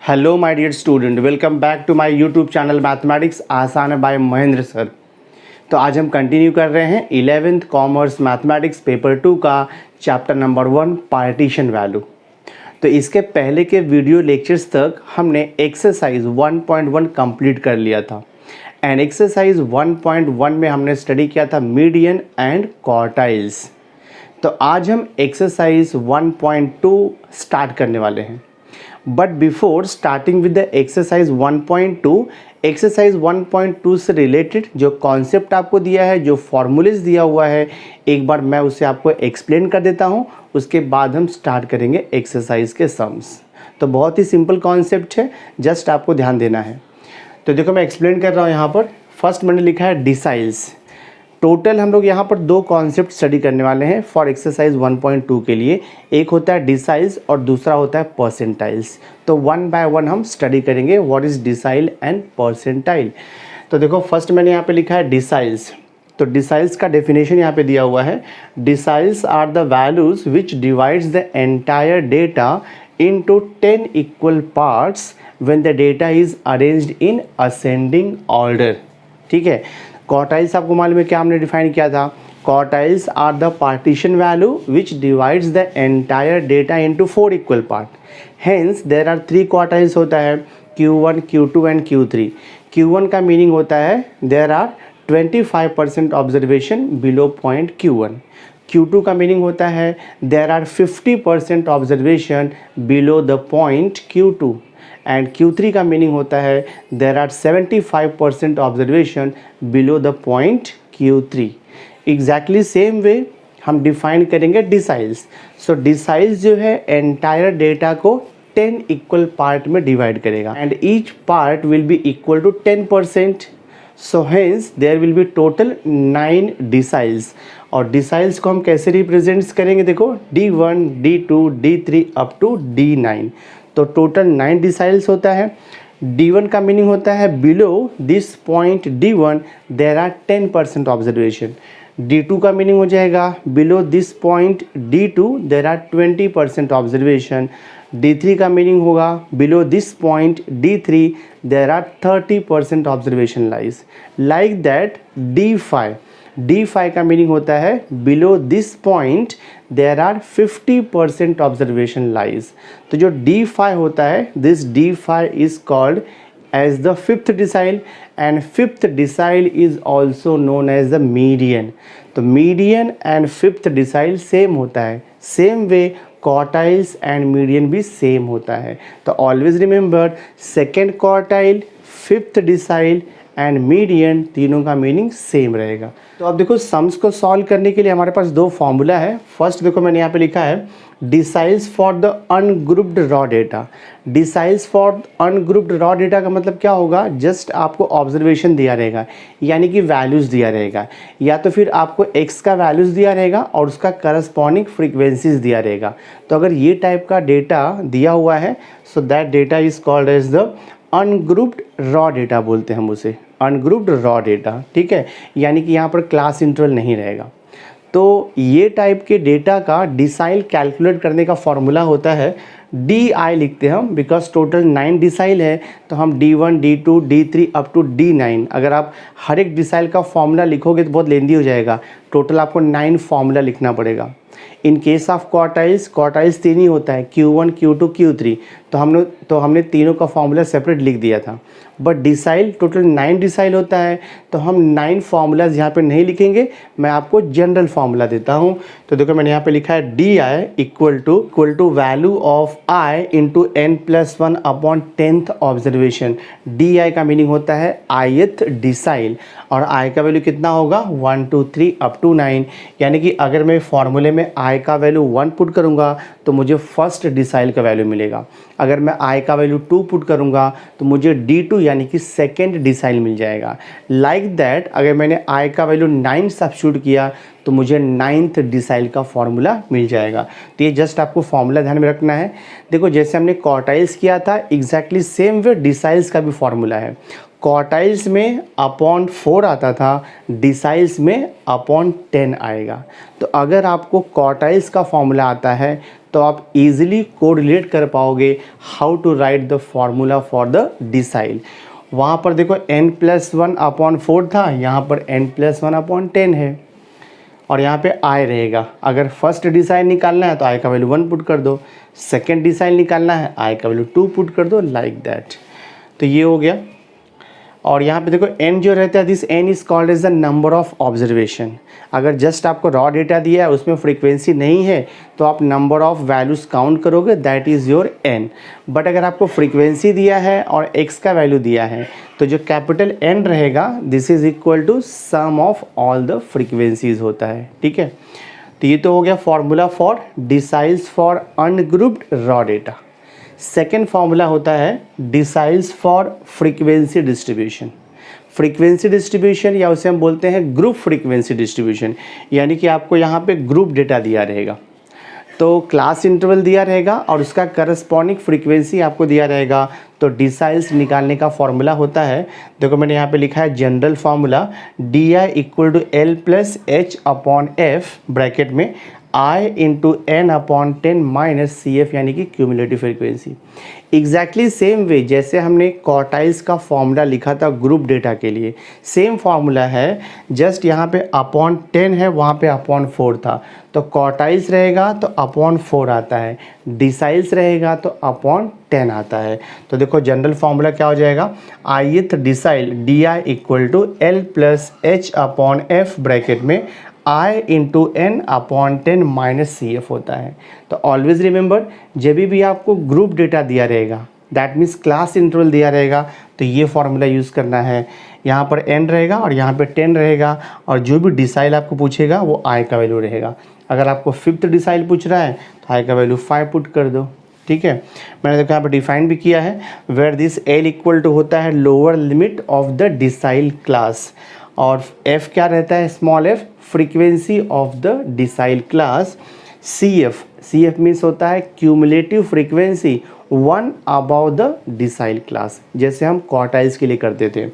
Hello my dear student, welcome back to my YouTube channel mathematics आसान है bye Mahendra sir. तो आज हम कंटिन्यू कर रहे हैं 11th कॉमर्स मैथमेटिक्स पेपर 2 का चैप्टर नंबर 1 पार्टीशन वैल्यू। तो इसके पहले के वीडियो लेक्चर्स तक हमने एक्सरसाइज 1.1 कंप्लीट कर लिया था एंड एक्सरसाइज 1.1 में हमने स्टडी किया था मीडियन एंड क्वार्टाइल्स। तो आज हम एक्सरसाइज 1.2 स्टार्ट करने वाले हैं। But before starting with the exercise 1.2, exercise 1.2 से रिलेटेड जो कॉन्सेप्ट आपको दिया है, जो फॉर्मूलेज दिया हुआ है, एक बार मैं उसे आपको एक्सप्लेन कर देता हूं। उसके बाद हम स्टार्ट करेंगे एक्सरसाइज के सम्स। तो बहुत ही सिंपल कॉन्सेप्ट है, जस्ट आपको ध्यान देना है। तो देखो मैं एक्सप्लेन कर रहा हूँ। यहाँ पर फर्स्ट मैंने लिखा है डिसाइल्स। टोटल हम लोग यहाँ पर दो कॉन्सेप्ट स्टडी करने वाले हैं फॉर एक्सरसाइज 1.2 के लिए। एक होता है डिसाइल्स और दूसरा होता है परसेंटाइल्स। तो वन बाय वन हम स्टडी करेंगे what is decile and percentile. तो देखो फर्स्ट मैंने यहाँ पे लिखा है डिसाइल्स। तो डिसाइल्स का डेफिनेशन यहाँ पे दिया हुआ है। Deciles are the values which divides the entire data into 10 equal parts when the data is arranged in ascending order। ठीक है। क्वार्टाइल्स आपको मालूम है क्या हमने डिफाइन किया था। Quartiles are the partition value which divides the entire data into 4 equal part. Hence there are 3 quartiles होता है, Q1, Q2 and Q3। Q1 का मीनिंग होता है there are 25% observation below point Q1। Q2 का meaning होता है there are 50% observation below the point Q2 and Q3 का meaning होता है there are 75% observation below the point Q3। Exactly same way हम डिफाइन करेंगे डिसाइल्स। सो डिसाइल्स जो है एंटायर डेटा को 10 इक्वल पार्ट में डिवाइड करेगा and each part will be equal to 10%। So hence there will be total 9 deciles. और deciles को हम कैसे रिप्रेजेंट्स करेंगे, देखो D1, D2, D3 up to D9। तो टोटल 9 डिसाइल्स होता है। D1 का मीनिंग होता है below this point D1 there are 10% observation. D2 का मीनिंग हो जाएगा below this point D2 there are 20% observation. D3 का मीनिंग होगा below this point D3 there are 30% observation lies. Like that D5 का meaning होता है below this point there are 50% observation lies. तो जो D5 होता है, this D5 is called as the fifth decile and fifth decile is also known as the median. तो median and fifth decile same होता है। Same way quartiles and median भी same होता है। तो always remember second quartile, fifth decile and median तीनों का meaning same रहेगा। तो अब देखो सम्स को सॉल्व करने के लिए हमारे पास दो फॉर्मूला है। फर्स्ट देखो मैंने यहाँ पे लिखा है deciles for the ungrouped raw data. Deciles for ungrouped raw data का मतलब क्या होगा, जस्ट आपको ऑब्जर्वेशन दिया रहेगा यानी कि वैल्यूज़ दिया रहेगा, या तो फिर आपको x का वैल्यूज़ दिया रहेगा और उसका करस्पॉन्डिंग फ्रीक्वेंसीज दिया रहेगा। तो अगर ये टाइप का डेटा दिया हुआ है so that data is called as the ungrouped raw data बोलते हैं हम उसे, अनग्रुप्ड रॉ डेटा। ठीक है, यानी कि यहाँ पर क्लास इंटरवल नहीं रहेगा। तो ये टाइप के डेटा का डिसाइल कैलकुलेट करने का फॉर्मूला होता है DI लिखते हैं हम, बिकॉज टोटल 9 डिसाइल है। तो हम D1, D2, D3 up to D9। अगर आप हर एक डिसाइल का फॉर्मूला लिखोगे तो बहुत लेंदी हो जाएगा। टोटल आपको 9 फॉर्मूला लिखना पड़ेगा। इन केस ऑफ क्वार्टाइल्स 3 ही होता है, Q1, Q2, Q3। तो हमने तीनों का फॉर्मूला सेपरेट लिख दिया था। बट डिसाइल टोटल 9 डिसाइल होता है, तो हम 9 फार्मूलाज यहाँ पे नहीं लिखेंगे, मैं आपको जनरल फार्मूला देता हूँ। तो देखो मैंने यहाँ पे लिखा है DI equal to value of I into n+1 upon 10th observation. DI का मीनिंग होता है ith डिसाइल और I का वैल्यू कितना होगा 1, 2, 3 अप टू 9। यानी कि अगर मैं फॉर्मूले में I का वैल्यू 1 पुट करूँगा तो मुझे फर्स्ट डिसाइल का वैल्यू मिलेगा। अगर मैं I का वैल्यू 2 पुट करूँगा तो मुझे D2 यानी कि सेकेंड डिसाइल मिल जाएगा। लाइक दैट अगर मैंने I का वैल्यू 9 सब्स्टिट्यूट किया तो मुझे 9th डिसाइल का फॉर्मूला मिल जाएगा। तो ये जस्ट आपको फॉर्मूला ध्यान में रखना है। देखो जैसे हमने क्वार्टाइल्स किया था एग्जैक्टली सेम वे डिसाइल्स का भी फॉर्मूला है। क्वार्टाइल्स में अपॉन 4 आता था, डिसाइल्स में अपॉन 10 आएगा। तो अगर आपको क्वार्टाइल्स का फॉर्मूला आता है तो आप इजीली कोरिलेट कर पाओगे how to write the formula for the decile. वहाँ पर देखो n+1/4 था, यहाँ पर n+1/10 है और यहाँ पे i रहेगा। अगर फर्स्ट डिसाइल निकालना है तो i का वैल्यू 1 पुट कर दो, सेकेंड डिसाइल निकालना है i का वैल्यू 2 पुट कर दो, लाइक दैट। तो ये हो गया। और यहाँ पे देखो n जो रहता है, this n is called as the number of observation. अगर जस्ट आपको रॉ डेटा दिया है, उसमें फ्रीक्वेंसी नहीं है, तो आप नंबर ऑफ वैल्यूज़ काउंट करोगे, that is your n। But अगर आपको फ्रीक्वेंसी दिया है और x का वैल्यू दिया है, तो जो कैपिटल N रहेगा, this is equal to sum of all the frequencies होता है। ठीक है, तो ये तो हो गया formula for deciles for ungrouped raw data. Second formula होता है deciles for frequency distribution. Frequency distribution या उसे हम बोलते हैं ग्रुप फ्रीक्वेंसी डिस्ट्रीब्यूशन, यानी कि आपको यहाँ पे ग्रुप डेटा दिया रहेगा, तो क्लास इंटरवल दिया रहेगा और उसका करस्पॉन्डिंग फ्रीक्वेंसी आपको दिया रहेगा। तो डिसाइल्स निकालने का फॉर्मूला होता है, देखो मैंने यहाँ पे लिखा है general formula, DI equal to L+H/F bracket में I इंटू n/10 - CF, यानी कि cumulative frequency. Exactly same way जैसे हमने क्वार्टाइल्स का फॉर्मूला लिखा था ग्रुप डेटा के लिए, सेम फार्मूला है, जस्ट यहाँ पे /10 है, वहाँ पे /4 था। तो क्वार्टाइल्स रहेगा तो /4 आता है, डिसाइल्स रहेगा तो /10 आता है। तो देखो जनरल फार्मूला क्या हो जाएगा, ith decile DI equal to L+H/F bracket में I इंटू n/10 - CF होता है। तो ऑलवेज रिमेंबर, जब भी आपको ग्रुप डेटा दिया रहेगा, दैट मीन्स क्लास इंटरवल दिया रहेगा, तो ये फॉर्मूला यूज़ करना है। यहाँ पर n रहेगा और यहाँ पे 10 रहेगा, और जो भी डिसाइल आपको पूछेगा वो i का वैल्यू रहेगा। अगर आपको फिफ्थ डिसाइल पूछ रहा है तो i का वैल्यू 5 पुट कर दो। ठीक है, मैंने देखो यहाँ पर डिफाइन भी किया है, where this L equal to होता है lower limit of the decile class, और f क्या रहता है, small f, frequency of the decile class. CF means होता है cumulative frequency 1 above the decile class, जैसे हम क्वार्टाइल्स के लिए करते थे।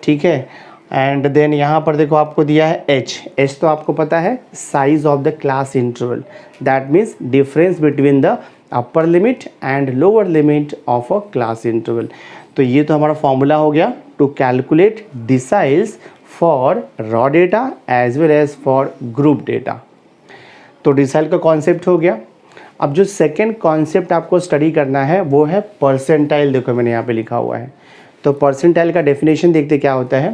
ठीक है, एंड देन यहाँ पर देखो आपको दिया है h तो आपको पता है size of the class interval, that means difference between the upper limit and lower limit of a class interval. तो ये तो हमारा फॉर्मूला हो गया to calculate deciles for raw data as well as for group data. तो decile का concept हो गया। अब जो सेकेंड कॉन्सेप्ट आपको स्टडी करना है वो है परसेंटाइल। देखो मैंने यहाँ पे लिखा हुआ है, तो परसेंटाइल का डेफिनेशन देखते क्या होता है।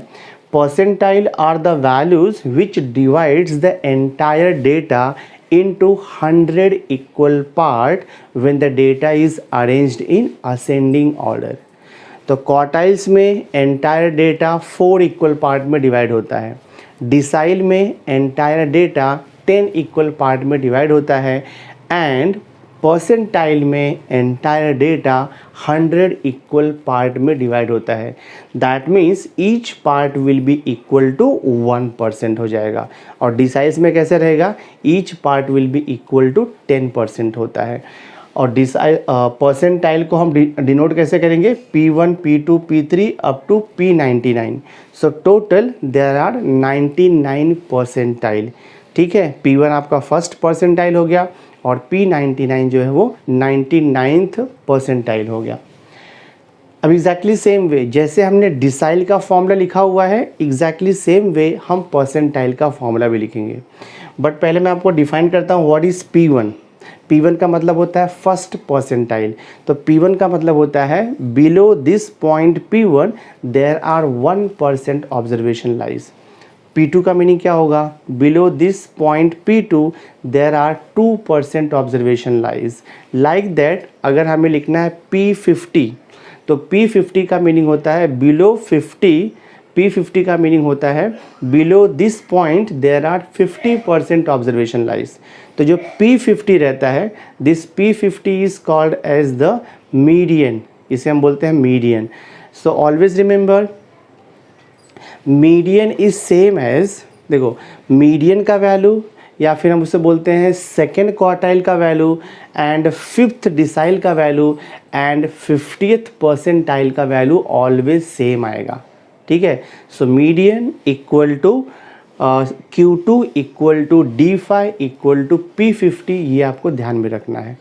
Percentile are the values which divides the entire data into 100 equal part when the data is arranged in ascending order। तो क्वार्टाइल्स में एंटायर डेटा 4 इक्वल पार्ट में डिवाइड होता है, डिसाइल में एंटायर डेटा 10 इक्वल पार्ट में divide होता है, and percentile में एंटायर डेटा 100 इक्वल पार्ट में डिवाइड होता है। That means each part will be equal to 1% हो जाएगा, और डिसाइल्स में कैसे रहेगा, each part will be equal to 10% होता है। और परसेंटाइल को हम डिनोट कैसे करेंगे, P1 P2 P3 up to P99। So total there are 99 percentile. ठीक है, P1 आपका फर्स्ट परसेंटाइल हो गया और P99 जो है वो 99th परसेंटाइल हो गया। अब एग्जैक्टली सेम वे जैसे हमने डिसाइल का फॉर्मूला लिखा हुआ है, एग्जैक्टली सेम वे हम परसेंटाइल का फॉर्मूला भी लिखेंगे। बट पहले मैं आपको डिफाइन करता हूँ व्हाट इज़ P1। P1 का मतलब होता है फर्स्ट परसेंटाइल। तो P1 का मतलब होता है below this point P1 there are 1% observation lies. P2 का मीनिंग क्या होगा, below this point P2 there are 2% observation lies. Like that अगर हमें लिखना है P50, तो P50 का मीनिंग होता है बिलो 50, P50 का मीनिंग होता है below this point there are 50% observation lies. तो जो P50 रहता है, this P50 is called as the median, इसे हम बोलते हैं median. So always remember median is same as, देखो मीडियन का वैल्यू या फिर हम उसे बोलते हैं सेकेंड क्वार्टाइल का वैल्यू एंड फिफ्थ डिसाइल का वैल्यू एंड 50th परसेंटाइल का वैल्यू ऑलवेज सेम आएगा। ठीक है, so median equal to Q2 equal to D5 equal to P50, ये आपको ध्यान में रखना है।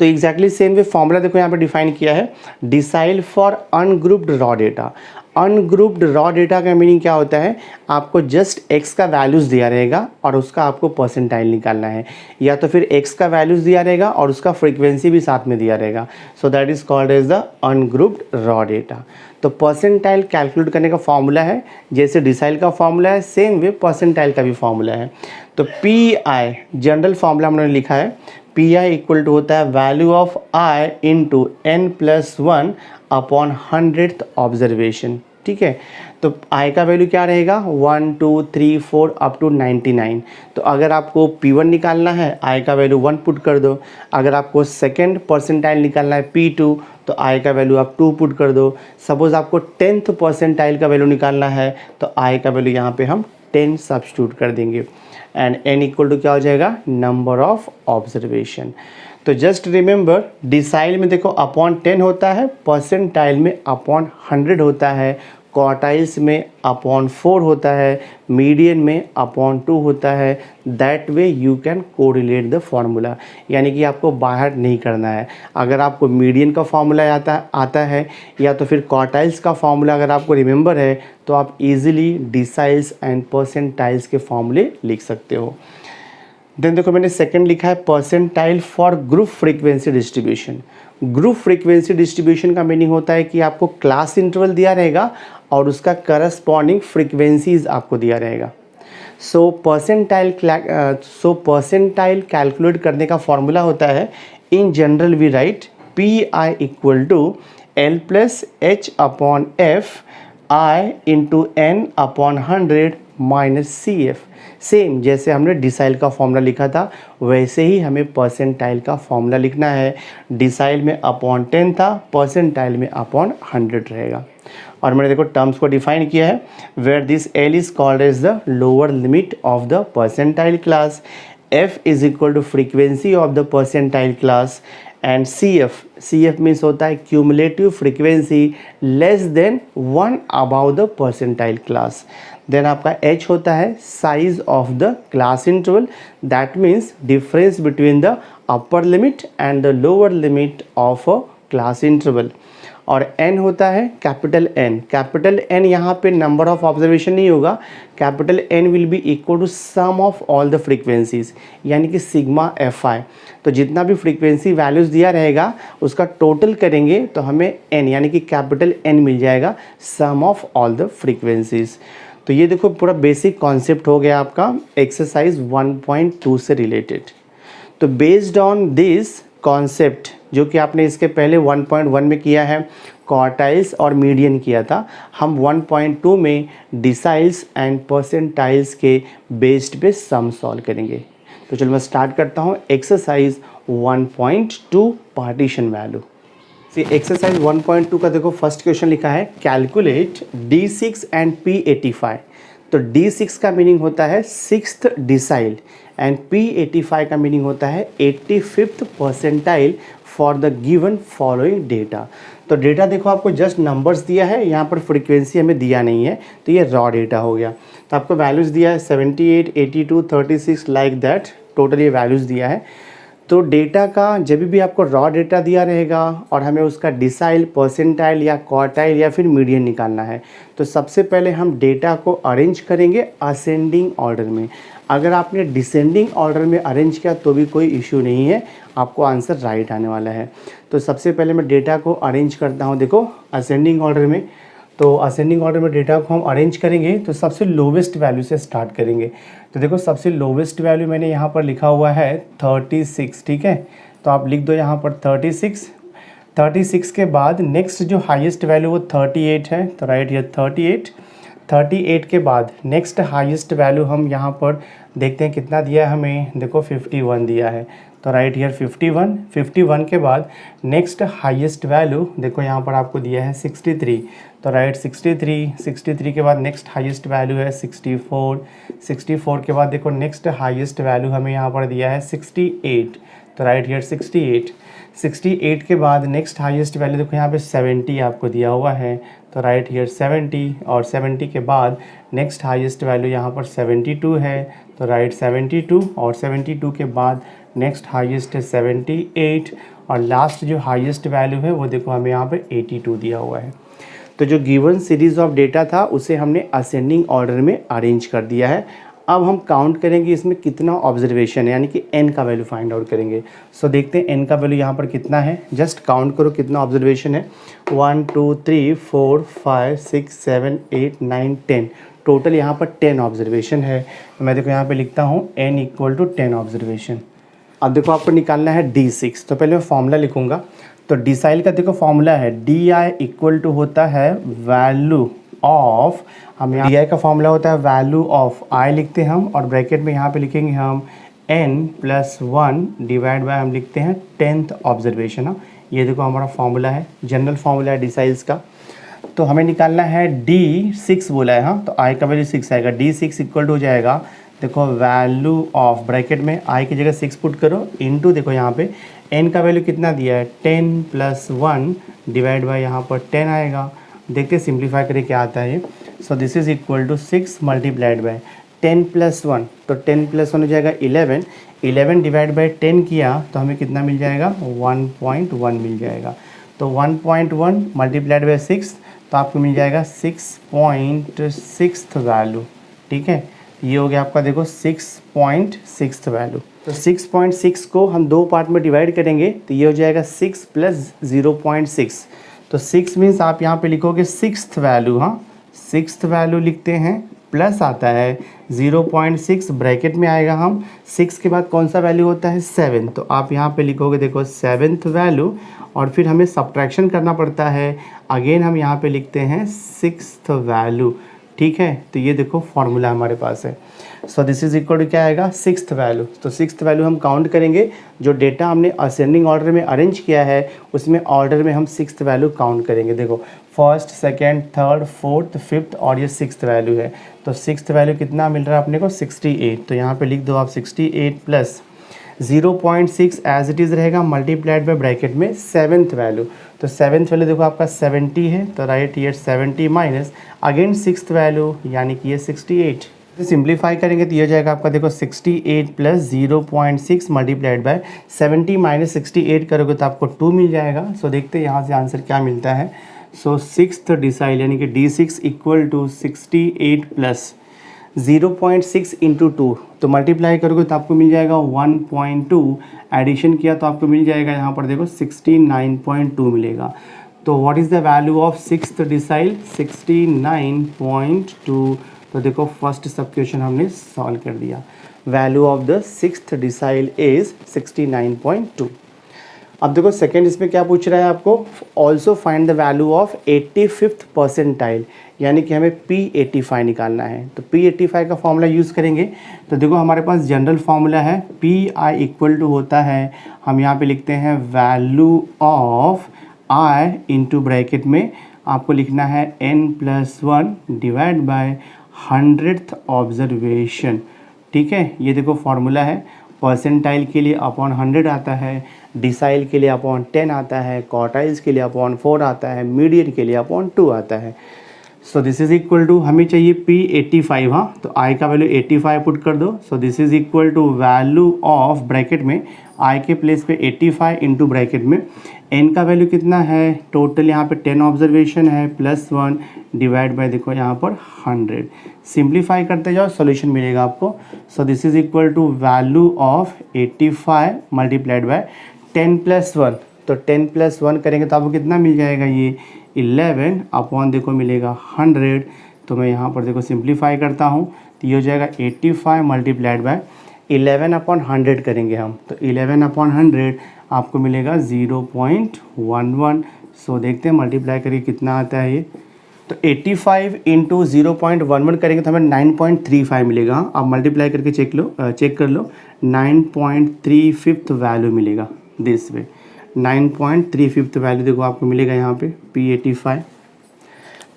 तो एग्जैक्टली सेम वे फॉर्मूला देखो यहाँ पे डिफाइन किया है, decile for ungrouped raw data. Ungrouped raw data का मीनिंग क्या होता है, आपको जस्ट एक्स का वैल्यूज़ दिया रहेगा और उसका आपको परसेंटाइल निकालना है, या तो फिर एक्स का वैल्यूज़ दिया रहेगा और उसका फ्रीक्वेंसी भी साथ में दिया रहेगा। So that is called as the ungrouped raw data. तो परसेंटाइल कैलकुलेट करने का फॉर्मूला है, जैसे डिसाइल का फॉर्मूला है सेम वे परसेंटाइल का भी फॉर्मूला है। तो पी आई जनरल फॉर्मूला हमने लिखा है, पी आई इक्वल टू होता है value of I into N plus 1 upon 100th observation. ठीक है, तो आई का वैल्यू क्या रहेगा 1 2 3 4 अप टू 99। तो अगर आपको P1 निकालना है आई का वैल्यू 1 पुट कर दो, अगर आपको सेकेंड परसेंटाइल निकालना है P2 तो आई का वैल्यू आप 2 पुट कर दो। सपोज आपको 10th परसेंटाइल का वैल्यू निकालना है तो आई का वैल्यू यहाँ पे हम 10 सब्स्टिट्यूट कर देंगे एंड n इक्वल टू क्या हो जाएगा, नंबर ऑफ ऑब्जर्वेशन। तो जस्ट रिमेंबर डिसाइल में देखो अपॉन 10 होता है, परसेंटाइल में अपॉन 100 होता है, क्वार्टाइल्स में अपॉन 4 होता है, मीडियन में अपॉन 2 होता है। That way you can correlate the formula, यानी कि आपको बाहर नहीं करना है। अगर आपको मीडियन का फार्मूला आता है या तो फिर क्वार्टाइल्स का फार्मूला अगर आपको रिमेंबर है तो आप इजीली डिसाइल्स एंड परसेंटाइल्स के फार्मूले लिख सकते हो। देन देखो मैंने सेकंड लिखा है percentile for group frequency distribution. Group frequency distribution का मीनिंग होता है कि आपको क्लास इंटरवल दिया रहेगा और उसका करस्पॉन्डिंग फ्रीक्वेंसीज आपको दिया रहेगा। सो परसेंटाइल कैलकुलेट करने का फॉर्मूला होता है, in general we write P I equal to L plus H upon F I into N upon 100 minus C F. Same जैसे हमने डिसाइल का फॉर्मूला लिखा था वैसे ही हमें परसेंटाइल का फॉर्मूला लिखना है। डिसाइल में अपॉन 10 था, परसेंटाइल में अपॉन 100 रहेगा। और मैंने देखो टर्म्स को डिफाइन किया है, where this L is called as the lower limit of the percentile class, F is equal to frequency of the percentile class and C F means होता है cumulative frequency less than 1 above the percentile class. Then आपका H होता है size of the class interval, that means difference between the upper limit and the lower limit of a class interval. और N होता है capital N। Capital N यहाँ पे number of observation नहीं होगा, capital N will be equal to sum of all the frequencies, यानी कि sigma FI। तो जितना भी फ्रीक्वेंसी वैल्यूज़ दिया रहेगा उसका टोटल करेंगे तो हमें N यानी कि कैपिटल N मिल जाएगा, सम ऑफ ऑल द फ्रीक्वेंसीज। तो ये देखो पूरा बेसिक कॉन्सेप्ट हो गया आपका एक्सरसाइज 1.2 से रिलेटेड। तो बेस्ड ऑन दिस कॉन्सेप्ट जो कि आपने इसके पहले 1.1 में किया है, क्वार्टाइल्स और मीडियन किया था, हम 1.2 में डिसाइल्स एंड परसेंटाइल्स के बेस्ड पे सम सॉल्व करेंगे। तो चलो मैं स्टार्ट करता हूँ एक्सरसाइज 1.2 पार्टीशन वैल्यू। एक्सरसाइज 1.2 का देखो फर्स्ट क्वेश्चन लिखा है कैलकुलेट D6 एंड P85। तो D6 का मीनिंग होता है 6th डिसाइल एंड P85 का मीनिंग होता है 85th percentile for the given following data. तो डेटा देखो आपको जस्ट नंबर्स दिया है, यहाँ पर फ्रीक्वेंसी हमें दिया नहीं है, तो ये रॉ डेटा हो गया। तो आपको वैल्यूज़ दिया है 78, 82, 36 लाइक दैट, टोटल ये वैल्यूज़ दिया है। तो डेटा का जब भी आपको रॉ डेटा दिया रहेगा और हमें उसका डिसाइल, परसेंटाइल या क्वार्टाइल या फिर मीडियन निकालना है, तो सबसे पहले हम डेटा को अरेंज करेंगे असेंडिंग ऑर्डर में। अगर आपने डिसेंडिंग ऑर्डर में अरेंज किया तो भी कोई इशू नहीं है, आपको आंसर राइट आने वाला है। तो सबसे पहले मैं डेटा को अरेंज करता हूँ देखो असेंडिंग ऑर्डर में। तो असेंडिंग ऑर्डर में डेटा को हम अरेंज करेंगे तो सबसे लोवेस्ट वैल्यू से स्टार्ट करेंगे। तो देखो सबसे लोवेस्ट वैल्यू मैंने यहाँ पर लिखा हुआ है 36, ठीक है। तो आप लिख दो यहाँ पर 36। 36 के बाद नेक्स्ट जो हाईएस्ट वैल्यू वो 38 है, तो राइट हियर 38। 38 के बाद नेक्स्ट हाईएस्ट वैल्यू हम यहाँ पर देखते हैं कितना दिया है हमें, देखो 51 दिया है, तो राइट हियर 51। 51 के बाद नेक्स्ट हाईएस्ट वैल्यू देखो यहाँ पर आपको दिया है 63, तो राइट 63। 63 के बाद नेक्स्ट हाईएस्ट वैल्यू है 64। 64 के बाद देखो नेक्स्ट हाईएस्ट वैल्यू हमें यहाँ पर दिया है 68, तो राइट हियर 68। 68 के बाद नेक्स्ट हाईएस्ट वैल्यू देखो यहाँ पे 70 आपको दिया हुआ है, तो राइट हियर 70। और 70 के बाद नेक्स्ट हाईएस्ट वैल्यू यहाँ पर 72 है, तो राइट 72। और 72 के बाद नेक्स्ट हाईएस्ट है 78। और लास्ट जो हाईएस्ट वैल्यू है वो देखो हमें यहाँ पे 82 दिया हुआ है। तो जो गिवन सीरीज ऑफ डेटा था उसे हमने असेंडिंग ऑर्डर में अरेंज कर दिया है। अब हम काउंट करेंगे इसमें कितना ऑब्जर्वेशन है, यानी कि n का वैल्यू फाइंड आउट करेंगे। सो देखते हैं n का वैल्यू यहाँ पर कितना है, जस्ट काउंट करो कितना ऑब्जर्वेशन है। 1 2 3 4 5 6 7 8 9 10, टोटल यहाँ पर 10 ऑब्जर्वेशन है। मैं देखो यहाँ पे लिखता हूँ n इक्वल टू 10 ऑब्जर्वेशन। अब देखो आपको निकालना है D6, तो पहले मैं फॉर्मूला लिखूँगा। तो डिसाइल का देखो फॉर्मूला है DI इक्वल टू होता है वैल्यू ऑफ, हम यहाँ DI का फॉर्मूला होता है वैल्यू ऑफ I लिखते हैं हम, और ब्रैकेट में यहाँ पे लिखेंगे हम n+1 डिवाइड बाय हम लिखते हैं 10th ऑब्जर्वेशन। हाँ, ये देखो हमारा फॉर्मूला है, जनरल फॉर्मूला है डिसाइल्स का। तो हमें निकालना है D6 बोला है। हाँ, तो I का वैल्यू 6 आएगा। D6 इक्वल टू हो जाएगा देखो वैल्यू ऑफ, ब्रैकेट में I की जगह 6 पुट करो, इनटू देखो यहाँ पे n का वैल्यू कितना दिया है 10+1 डिवाइड बाय यहाँ पर 10 आएगा। देखते सिंप्लीफाई करके क्या आता है ये। So this is equal to 6 multiplied by 10+1, तो 10+1 हो जाएगा 11, 11 डिवाइड बाय 10 किया तो हमें कितना मिल जाएगा 1.1 मिल जाएगा। तो 1.1 मल्टीप्लाइड बाय 6 तो आपको मिल जाएगा 6.6 वैल्यू। ठीक है, ये हो गया आपका देखो 6.6 वैल्यू। तो 6.6 को हम दो पार्ट में डिवाइड करेंगे तो ये हो जाएगा 6 + 0.6। तो 6 मीन्स आप यहाँ पे लिखोगे 6th वैल्यू। हाँ, 6th वैल्यू लिखते हैं, प्लस आता है 0.6 ब्रैकेट में आएगा। हम 6 के बाद कौन सा वैल्यू होता है 7, तो आप यहाँ पे लिखोगे देखो 7th वैल्यू, और फिर हमें सब्ट्रैक्शन करना पड़ता है। अगेन हम यहाँ पे लिखते हैं 6th वैल्यू। ठीक है, तो ये देखो फॉर्मूला हमारे पास है। So this is equal to क्या आएगा 6th वैल्यू। तो 6th वैल्यू हम काउंट करेंगे, जो डेटा हमने असेंडिंग ऑर्डर में अरेंज किया है उसमें ऑर्डर में हम 6th वैल्यू काउंट करेंगे। देखो 1st 2nd 3rd 4th 5th और ये 6th वैल्यू है। तो 6th वैल्यू कितना मिल रहा है अपने को 68, तो यहाँ पे लिख दो आप 68 प्लस 0.6 एज इट इज़ रहेगा मल्टीप्लाइड बाय ब्रैकेट में 7th वैल्यू। तो 7th वैल्यू देखो आपका 70 है, तो right here 70 minus again 6th value यानी कि ये 68। तो सिंप्लीफाई करेंगे तो ये हो जाएगा आपका देखो 68 प्लस 0.6 मल्टीप्लाइड बाय 70 माइनस 68 करोगे तो आपको 2 मिल जाएगा। सो देखते हैं यहाँ से आंसर क्या मिलता है। सो 6th डिसाइल यानी कि D6 equal to 68 plus 0.6 into 2, तो मल्टीप्लाई करोगे तो आपको मिल जाएगा 1.2, एडिशन किया तो आपको मिल जाएगा यहाँ पर देखो 69.2 मिलेगा। तो what is the value of 6th decile 69.2। तो देखो फर्स्ट सब क्वेश्चन हमने सॉल्व कर दिया। Value of the 6th decile is 69.2। अब देखो सेकेंड इसमें क्या पूछ रहा है आपको, also find the value of 85th percentile, यानी कि हमें P85 निकालना है। तो P85 का फॉर्मूला यूज़ करेंगे। तो देखो हमारे पास जनरल फार्मूला है PI इक्वल टू होता है, हम यहाँ पे लिखते हैं value of I into bracket में आपको लिखना है n+1 divide by 100th observation. ठीक है, ये देखो फार्मूला है, परसेंटाइल के लिए अपॉन 100 आता है, डिसाइल के लिए अपॉन 10 आता है, क्वार्टाइल्स के लिए अपॉन 4 आता है, मीडियन के लिए अपॉन 2 आता है। So this is equal to हमें चाहिए P85। हाँ, तो I का वैल्यू 85 पुट कर दो। So this is equal to value of bracket में I के प्लेस पे 85 इंटू ब्रैकेट में n का वैल्यू कितना है, टोटल यहाँ पे 10 ऑब्जर्वेशन है +1 डिवाइड बाय देखो यहाँ पर 100। सिंप्लीफाई करते जाओ सॉल्यूशन मिलेगा आपको। So this is equal to value of 85 multiplied by 10+1, तो 10+1 करेंगे तो आपको कितना मिल जाएगा, ये 11 अपॉन देखो मिलेगा 100। तो मैं यहाँ पर देखो सिंप्लीफाई करता हूँ तो ये हो जाएगा 85 मल्टीप्लाइड बाय 11 अपॉन 100 करेंगे हम, तो 11 अपॉन 100 आपको मिलेगा 0.11। सो देखते हैं मल्टीप्लाई करके कितना आता है ये। तो 85 इंटू 0.11 करेंगे तो हमें 9.35 मिलेगा। आप मल्टीप्लाई करके चेक कर लो 9.35 वैल्यू मिलेगा। दिस वे 9.35 वैल्यू देखो आपको मिलेगा यहाँ पे P85।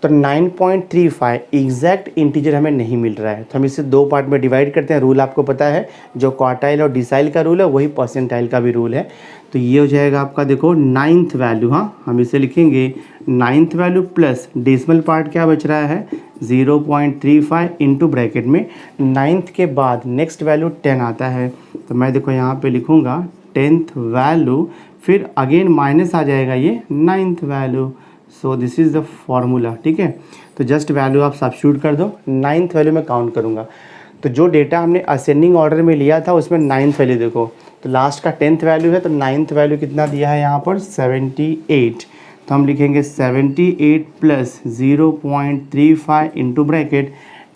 तो 9.35 एग्जैक्ट इंटीजर हमें नहीं मिल रहा है, तो हम इसे दो पार्ट में डिवाइड करते हैं। रूल आपको पता है, जो क्वार्टाइल और डिसाइल का रूल है वही परसेंटाइल का भी रूल है। तो ये हो जाएगा आपका देखो 9th वैल्यू। हाँ, हम इसे लिखेंगे 9th value plus decimal part क्या बच रहा है 0.35 इंटू ब्रैकेट में 9th के बाद नेक्स्ट वैल्यू 10 आता है। तो मैं देखो यहाँ पे लिखूँगा 10th वैल्यू, फिर अगेन माइनस आ जाएगा ये 9th value. So this is the formula, ठीक है। तो जस्ट वैल्यू आप सब्स्टिट्यूट कर दो, 9th वैल्यू में काउंट करूँगा। तो जो डेटा हमने असेंडिंग ऑर्डर में लिया था उसमें 9th वैल्यू देखो, तो लास्ट का 10th वैल्यू है, तो 9th वैल्यू कितना दिया है यहाँ पर 78। तो हम लिखेंगे 78 plus 0.35 into bracket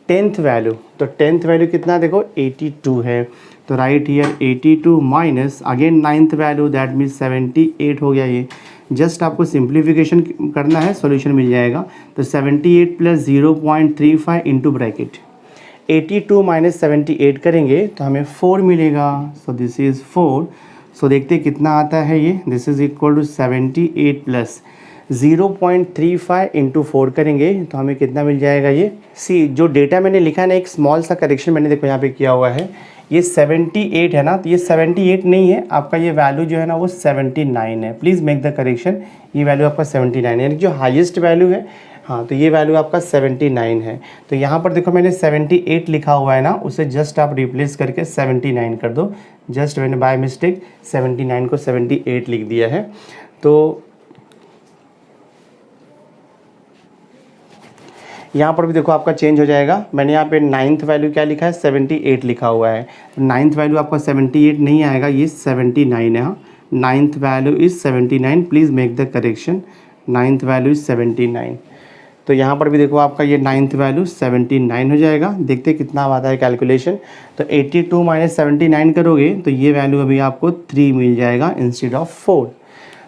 10th value. तो 10th वैल्यू कितना देखो 82 है, तो right here 82 minus again 9th value that means 78 हो गया ये। जस्ट आपको सिंप्लीफिकेशन करना है, सॉल्यूशन मिल जाएगा। तो 78 प्लस 0.35 इंटू ब्रैकेट 82 माइनस 78 करेंगे तो हमें 4 मिलेगा। So this is 4। सो देखते कितना आता है ये, this is equal to 78 plus 0.35 into 4 करेंगे तो हमें कितना मिल जाएगा ये। सी जो डेटा मैंने लिखा है ना, एक स्मॉल सा करेक्शन मैंने देखो यहाँ पे किया हुआ है, ये 78 है ना, तो ये 78 नहीं है आपका, ये वैल्यू जो है ना वो 79 है। प्लीज़ मेक द करेक्शन, ये वैल्यू आपका 79 है, यानी जो हाईएस्ट वैल्यू है, हाँ, तो ये वैल्यू आपका 79 है। तो यहाँ पर देखो मैंने 78 लिखा हुआ है ना, उसे जस्ट आप रिप्लेस करके 79 कर दो। जस्ट मैंने बाय मिस्टेक 79 को 78 लिख दिया है। तो यहाँ पर भी देखो आपका चेंज हो जाएगा। मैंने यहाँ पे 9th वैल्यू क्या लिखा है 78 लिखा हुआ है, 9th वैल्यू आपका 78 नहीं आएगा, ये 79 है। हाँ, 9th value is 79, please make the correction, 9th value is 79। तो यहाँ पर भी देखो आपका ये 9th वैल्यू 79 हो जाएगा। देखते कितना आता है कैलकुलेशन। तो 82 माइनस 79 करोगे तो ये वैल्यू अभी आपको 3 मिल जाएगा इंस्टेड ऑफ 4।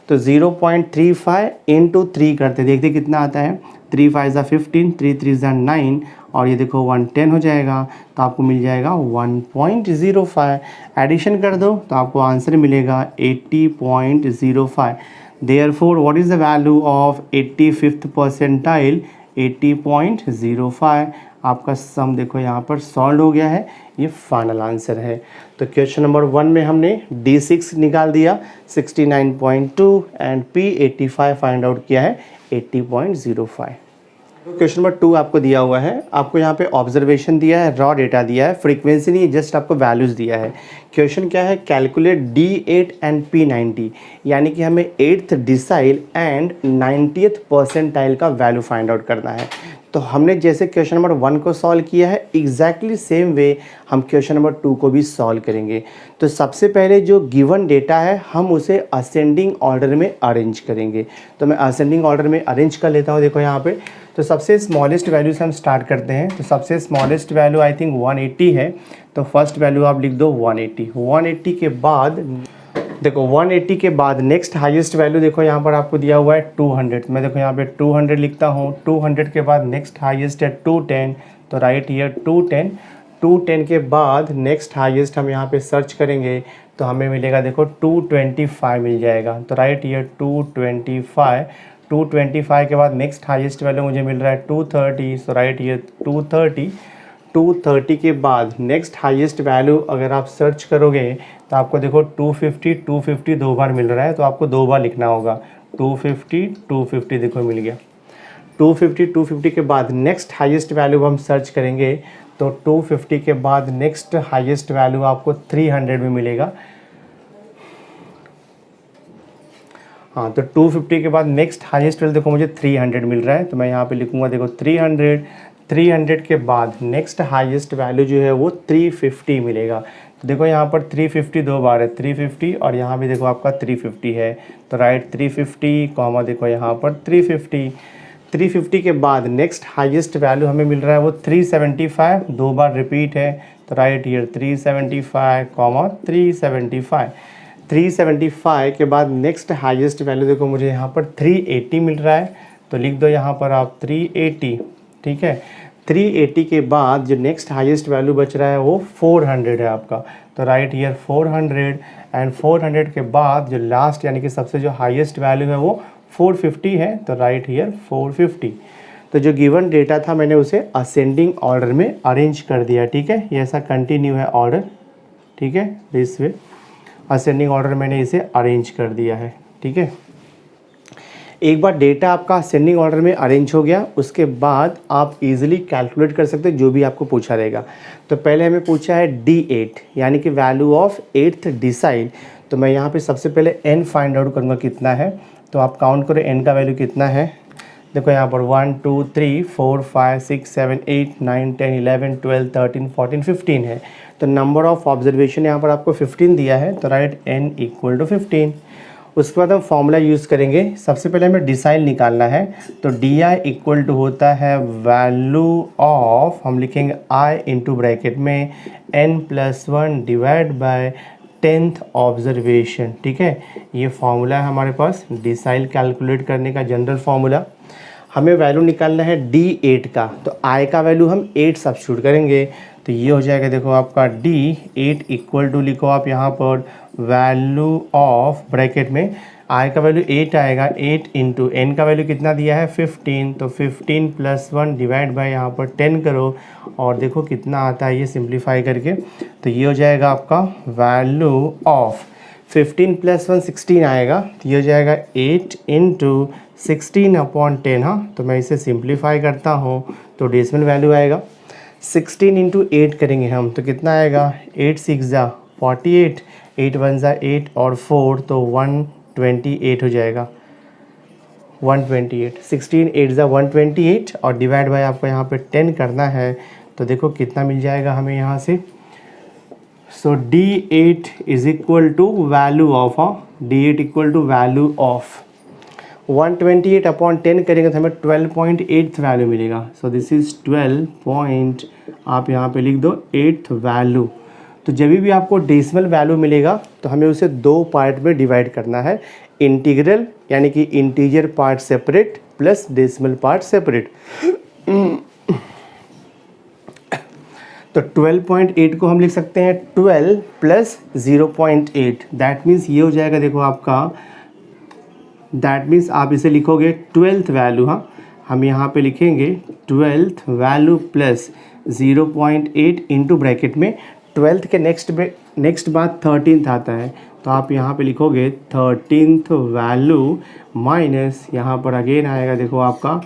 तो 0.35 इंटू 3 करते देखते कितना आता है, 3 5 ज़ा 15, 3 3 ज़ा 9 और ये देखो 110 हो जाएगा। तो आपको मिल जाएगा 1.05। एडिशन कर दो तो आपको आंसर मिलेगा 80.05। Therefore, what is the value of 85th percentile? 80.05। आपका सम देखो यहाँ पर सॉल्व हो गया है, ये फाइनल आंसर है। तो क्वेश्चन नंबर 1 में हमने D6 निकाल दिया 69.2 एंड P85 फाइंड आउट किया है 80.05। क्वेश्चन नंबर 2 आपको दिया हुआ है, आपको यहाँ पे ऑब्जर्वेशन दिया है, रॉ डेटा दिया है, फ्रीक्वेंसी नहीं, जस्ट आपको वैल्यूज़ दिया है। क्वेश्चन क्या है, कैलकुलेट D8 एंड P90, यानी कि हमें 8th decile and 90th percentile का वैल्यू फाइंड आउट करना है। तो हमने जैसे क्वेश्चन नंबर 1 को सॉल्व किया है, एग्जैक्टली सेम वे हम क्वेश्चन नंबर 2 को भी सॉल्व करेंगे। तो सबसे पहले जो गिवन डेटा है हम उसे असेंडिंग ऑर्डर में अरेंज करेंगे। तो मैं असेंडिंग ऑर्डर में अरेंज कर लेता हूँ। देखो यहाँ पे तो सबसे स्मॉलेस्ट वैल्यू से हम स्टार्ट करते हैं। तो सबसे स्मॉलेस्ट वैल्यू आई थिंक 180 है, तो फर्स्ट वैल्यू आप लिख दो 180। 180 के बाद देखो 180 के बाद नेक्स्ट हाईएस्ट वैल्यू देखो यहाँ पर आपको दिया हुआ है 200। मैं देखो यहाँ पे 200 लिखता हूँ। 200 के बाद नेक्स्ट हाईएस्ट है 210, तो राइट हियर 210। 210 के बाद नेक्स्ट हाईएस्ट हम यहाँ पे सर्च करेंगे तो हमें मिलेगा देखो 225 मिल जाएगा, तो राइट हियर 225। 225 के बाद नेक्स्ट हाईएस्ट वैल्यू मुझे मिल रहा है 230, सो राइट हियर 230। 230 के बाद नेक्स्ट हाईएस्ट वैल्यू अगर आप सर्च करोगे तो आपको देखो 250 दो बार मिल रहा है, तो आपको दो बार लिखना होगा। 250 देखो मिल गया। 250 के बाद नेक्स्ट हाईएस्ट वैल्यू हम सर्च करेंगे तो 250 के बाद नेक्स्ट हाईएस्ट वैल्यू आपको 300 में मिलेगा। हाँ, तो 250 के बाद नेक्स्ट हाईएस्ट वैल्यू देखो मुझे 300 मिल रहा है, तो मैं यहाँ पे लिखूँगा देखो 300। 300 के बाद नेक्स्ट हाईएस्ट वैल्यू जो है वो 350 मिलेगा। तो देखो यहाँ पर 350 दो बार है, 350 और यहाँ भी देखो आपका 350 है, तो राइट 350 कॉमा देखो यहाँ पर 350। 350 के बाद नेक्स्ट हाईएस्ट वैल्यू हमें मिल रहा है वो 375, दो बार रिपीट है, तो राइट हियर 375 कॉमा 375। 375 के बाद नेक्स्ट हाईएस्ट वैल्यू देखो मुझे यहाँ पर 380 मिल रहा है, तो लिख दो यहाँ पर आप 380, ठीक है। 380 के बाद जो नेक्स्ट हाईएस्ट वैल्यू बच रहा है वो 400 है आपका, तो राइट हियर 400 एंड 400 के बाद जो लास्ट यानी कि सबसे जो हाईएस्ट वैल्यू है वो 450 है, तो राइट हियर 450। तो जो गिवन डेटा था मैंने उसे असेंडिंग ऑर्डर में अरेंज कर दिया, ठीक है। ये ऐसा कंटिन्यू है ऑर्डर, ठीक है, दिस वे असेंडिंग ऑर्डर मैंने इसे अरेंज कर दिया है, ठीक है। एक बार डेटा आपका असेंडिंग ऑर्डर में अरेंज हो गया, उसके बाद आप इजीली कैलकुलेट कर सकते हो जो भी आपको पूछा रहेगा। तो पहले हमें पूछा है D8 यानी कि वैल्यू ऑफ 8th डिसाइल, तो मैं यहाँ पे सबसे पहले n फाइंड आउट करूँगा कितना है। तो आप काउंट करो n का वैल्यू कितना है। देखो यहाँ पर 1 2 3 4 5 6 7 8 9 10 11 12 13 14 15 है। तो नंबर ऑफ ऑब्जर्वेशन यहाँ पर आपको 15 दिया है, तो राइट n इक्वल टू 15। उसके बाद हम फॉर्मूला यूज़ करेंगे। सबसे पहले हमें डिसाइल निकालना है, तो डी आई इक्वल टू होता है वैल्यू ऑफ, हम लिखेंगे i इंटू ब्रैकेट में n+1 divide by 10th observation. ठीक है, ये फॉर्मूला है हमारे पास डिसाइल कैलकुलेट करने का जनरल फॉर्मूला। हमें वैल्यू निकालना है D8 का, तो I का वैल्यू हम 8 सब्स्टिट्यूट करेंगे, तो ये हो जाएगा देखो आपका D8 इक्वल टू, लिखो आप यहाँ पर वैल्यू ऑफ ब्रैकेट में I का वैल्यू 8 आएगा, 8 इंटू N का वैल्यू कितना दिया है 15, तो 15+1 डिवाइड बाय यहाँ पर 10 करो और देखो कितना आता है ये सिंप्लीफाई करके। तो ये हो जाएगा आपका वैल्यू ऑफ 15+1 16 आएगा, तो ये हो जाएगा 8 इंटू 16/10। हाँ, तो मैं इसे सिंप्लीफाई करता हूँ तो डेसिमल वैल्यू आएगा 16 इंटू 8 करेंगे हम, तो कितना आएगा 8 6 जा 48, 8 1 जा 8 और 4 तो 128 हो जाएगा 128। 16 8 जा 128 और डिवाइड बाय आपको यहाँ पे 10 करना है, तो देखो कितना मिल जाएगा हमें यहाँ से। So D8 is equal to value of, D8 equal to value of 128/10 करेंगे तो हमें 12.8 वैल्यू मिलेगा। सो दिस इज़ 12 आप यहाँ पे लिख दो 8th वैल्यू। तो जब भी आपको डेसिमल वैल्यू मिलेगा तो हमें उसे दो पार्ट में डिवाइड करना है, इंटीग्रल यानी कि integer part separate plus decimal part separate. तो 12.8 को हम लिख सकते हैं 12 प्लस 0.8, दैट मीन्स ये हो जाएगा देखो आपका, दैट मीन्स आप इसे लिखोगे 12th वैल्यू। हाँ, हम यहाँ पे लिखेंगे 12th value plus 0.8 into bracket में 12th के नेक्स्ट बाद 13th आता है, तो आप यहाँ पे लिखोगे 13th वैल्यू माइनस यहाँ पर अगेन आएगा देखो आपका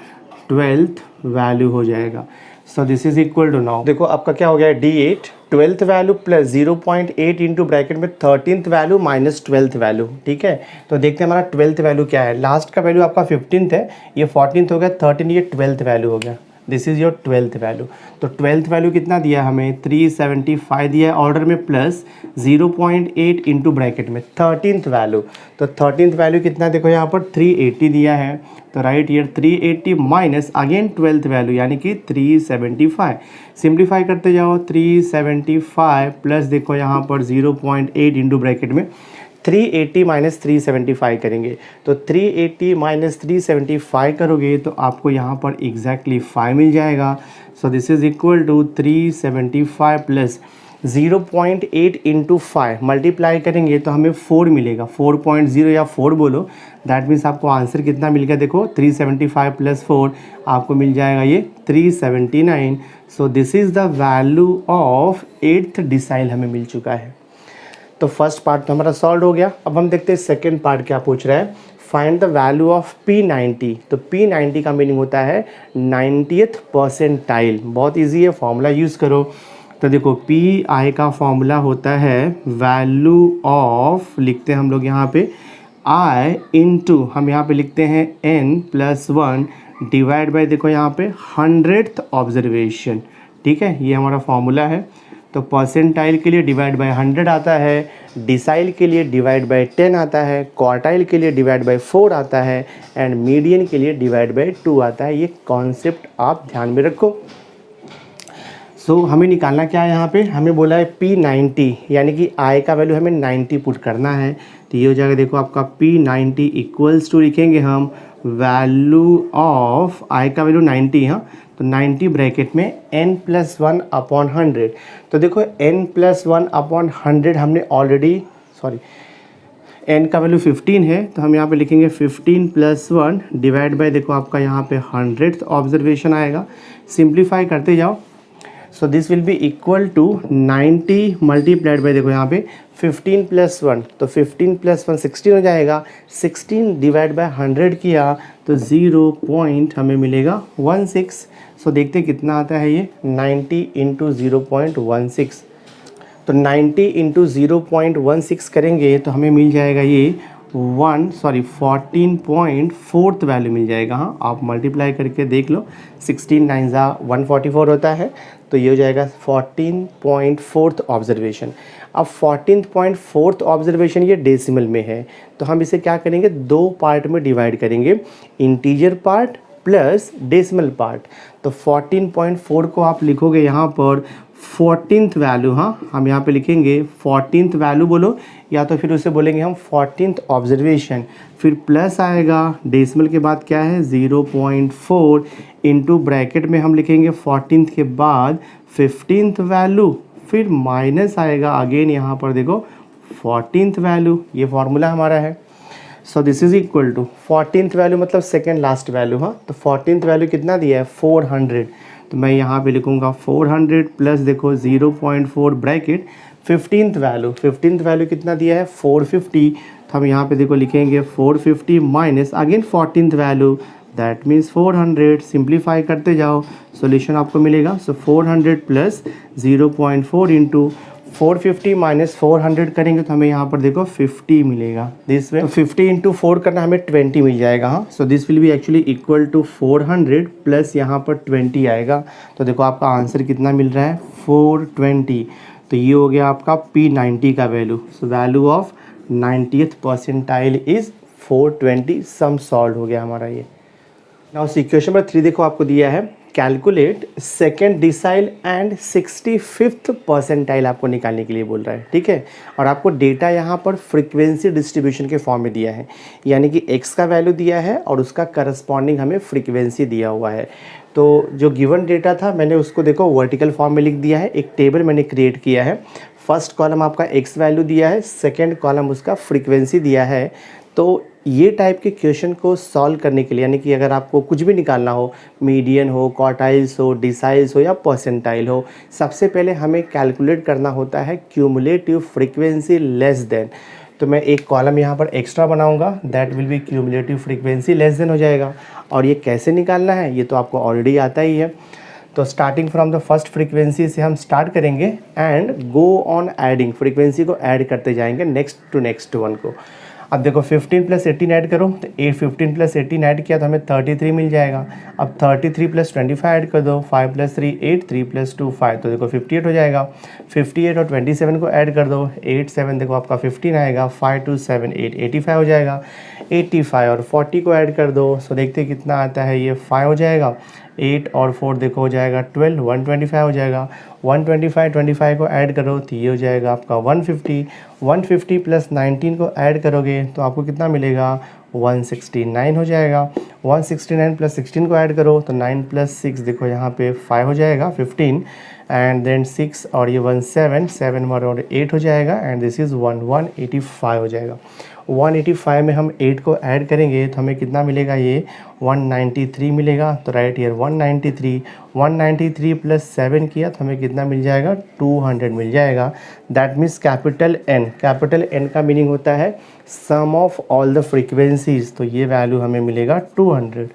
12th वैल्यू हो जाएगा। So this is equal to, now देखो आपका क्या हो गया है D8 12th value plus 0.8 into bracket में 13th value minus 12th value. ठीक है, तो देखते हैं हमारा 12th वैल्यू क्या है। लास्ट का वैल्यू आपका 15th है, ये 14th हो गया, 13 ये 12th वैल्यू हो गया। This is your 12th value. तो 12th वैल्यू कितना दिया है हमें 375 दिया है ऑर्डर में, प्लस 0.8 इंटू ब्रैकेट में 13th वैल्यू। तो 13th वैल्यू कितना देखो यहाँ पर 380 दिया है, तो right year 380 minus again 12th value यानी कि 375। सिंप्लीफाई करते जाओ, 375 प्लस देखो यहाँ पर 0.8 इंटू ब्रैकेट में 380 माइनस 375 करेंगे, तो 380 माइनस 375 करोगे तो आपको यहाँ पर एग्जैक्टली 5 मिल जाएगा। So this is equal to 375 plus 0.8 into 5 multiply करेंगे तो हमें 4 मिलेगा, 4.0 या 4 बोलो, दैट मीन्स आपको आंसर कितना मिल गया देखो 375 प्लस 4 आपको मिल जाएगा ये 379। So this is the value of 8th decile हमें मिल चुका है। तो फर्स्ट पार्ट तो हमारा सॉल्व हो गया। अब हम देखते हैं सेकेंड पार्ट क्या पूछ रहा है, find the value of P90। तो P90 का मीनिंग होता है 90th परसेंटाइल। बहुत इजी है, फॉर्मूला यूज़ करो। तो देखो PI का फॉर्मूला होता है वैल्यू ऑफ, लिखते हैं हम लोग यहाँ पे I इंटू हम यहाँ पे लिखते हैं N+1 डिवाइड बाय देखो यहाँ पे 100th ऑब्जर्वेशन। ठीक है, ये हमारा फॉर्मूला है। तो परसेंटाइल के लिए डिवाइड बाय 100 आता है, डिसाइल के लिए डिवाइड बाय 10 आता है, क्वार्टाइल के लिए डिवाइड बाय 4 आता है एंड मीडियन के लिए डिवाइड बाय 2 आता है। ये कॉन्सेप्ट आप ध्यान में रखो। सो हमें निकालना क्या है, यहाँ पे हमें बोला है P90 यानी कि I का वैल्यू हमें 90 पुट करना है। तो ये हो जाएगा देखो आपका P90 इक्वल्स टू लिखेंगे हम वैल्यू ऑफ I का वैल्यू 90। हाँ, तो 90 ब्रैकेट में N+1/100। तो देखो N+1/100 हमने ऑलरेडी, सॉरी N का वैल्यू 15 है, तो हम यहाँ पे लिखेंगे 15+1 डिवाइड बाय देखो आपका यहाँ पे 100th ऑब्जर्वेशन आएगा। सिंप्लीफाई करते जाओ, so this will be equal to 90 multiplied by देखो यहाँ पे 15+1, तो 15+1 16 हो जाएगा, 16 डिवाइड बाय 100 किया तो 0. हमें मिलेगा 16। सो देखते कितना आता है ये 90 इंटू 0.16। तो 90 इंटू 0.16 करेंगे तो हमें मिल जाएगा ये 14.4 वैल्यू मिल जाएगा। हाँ, आप मल्टीप्लाई करके देख लो, 16 9 144 होता है, तो ये हो जाएगा 14.4 ऑब्जर्वेशन। अब 14.4 ऑब्जर्वेशन ये डेसिमल में है, तो हम इसे क्या करेंगे, दो पार्ट में डिवाइड करेंगे, integer part plus decimal part. तो 14.4 को आप लिखोगे यहाँ पर 14th वैल्यू। हाँ, हम यहाँ पे लिखेंगे 14th वैल्यू बोलो, या तो फिर उसे बोलेंगे हम 14th ऑब्जर्वेशन, फिर प्लस आएगा, डेसिमल के बाद क्या है 0.4 इंटू ब्रैकेट में हम लिखेंगे 14th के बाद 15th वैल्यू, फिर माइनस आएगा अगेन यहाँ पर देखो 14th वैल्यू। ये फॉर्मूला हमारा है। So this is equal to 14th value मतलब सेकेंड लास्ट वैल्यू। हाँ, तो 14th वैल्यू कितना दिया है 400, तो मैं यहाँ पे लिखूँगा 400 प्लस देखो 0.4 ब्रैकेट 15th वैल्यू कितना दिया है 450, तो हम यहाँ पे देखो लिखेंगे 450 minus again 14th value, that means 400। Simplify करते जाओ, सॉल्यूशन आपको मिलेगा। सो 400 प्लस 0.4 इंटू 450 माइनस 400 करेंगे तो हमें यहाँ पर देखो 50 मिलेगा दिस वे। तो 50 इंटू 4 करना हमें 20 मिल जाएगा। हाँ, so this will be actually equal to 400 plus यहाँ पर 20 आएगा। तो देखो आपका आंसर कितना मिल रहा है 420। तो ये हो गया आपका P90 का value. So value of 90th percentile is 420। Sum solve हो गया हमारा ये। नाउ क्वेश्चन नंबर 3 देखो आपको दिया है, calculate second decile and 65th percentile आपको निकालने के लिए बोल रहा है। ठीक है, और आपको डेटा यहाँ पर फ्रीक्वेंसी डिस्ट्रीब्यूशन के फॉर्म में दिया है, यानी कि x का वैल्यू दिया है और उसका करस्पॉन्डिंग हमें फ्रीक्वेंसी दिया हुआ है। तो जो गिवन डेटा था मैंने उसको देखो वर्टिकल फॉर्म में लिख दिया है, एक टेबल मैंने क्रिएट किया है। फर्स्ट कॉलम आपका x वैल्यू दिया है, सेकेंड कॉलम उसका फ्रीक्वेंसी दिया है। तो ये टाइप के क्वेश्चन को सॉल्व करने के लिए, यानी कि अगर आपको कुछ भी निकालना हो, मीडियन हो, क्वार्टाइल्स हो, डिसाइल्स हो या परसेंटाइल हो, सबसे पहले हमें कैलकुलेट करना होता है क्यूमुलेटिव फ्रीक्वेंसी लेस देन। तो मैं एक कॉलम यहाँ पर एक्स्ट्रा बनाऊंगा, that will B cumulative frequency less then हो जाएगा। और ये कैसे निकालना है ये तो आपको ऑलरेडी आता ही है। तो starting from the first frequency से हम स्टार्ट करेंगे and go on adding, frequency को ऐड करते जाएंगे नेक्स्ट टू नेक्स्ट वन को। अब देखो 15 प्लस 18 ऐड करो, तो 15 प्लस 18 ऐड किया तो हमें 33 मिल जाएगा। अब 33 प्लस 25 ऐड कर दो, 5 प्लस 3 8, 3 प्लस 2 5, तो देखो 58 हो जाएगा। 58 और 27 को ऐड कर दो, 8 7 देखो आपका 15 आएगा, 5 2 7 8 85 हो जाएगा। 85 और 40 को ऐड कर दो, सो देखते हैं कितना आता है, ये 5 हो जाएगा। 8 और 4 देखो हो जाएगा 12, 125 हो जाएगा। 125 25 को ऐड करो तो ये हो जाएगा आपका 150। 150 प्लस 19 को ऐड करोगे तो आपको कितना मिलेगा 169 हो जाएगा। 169 प्लस 16 को ऐड करो तो 9 प्लस 6 देखो यहाँ पे 5 हो जाएगा 15, एंड देन 6 और ये 1 7 7 और 8 हो जाएगा, एंड दिस इज़ 185 हो जाएगा। 185 में हम 8 को ऐड करेंगे तो हमें कितना मिलेगा, ये 193 मिलेगा। तो राइट ईयर 193 प्लस 7 किया तो हमें कितना मिल जाएगा 200 मिल जाएगा। दैट मीन्स कैपिटल एन का मीनिंग होता है सम ऑफ ऑल द फ्रीक्वेंसीज, तो ये वैल्यू हमें मिलेगा 200।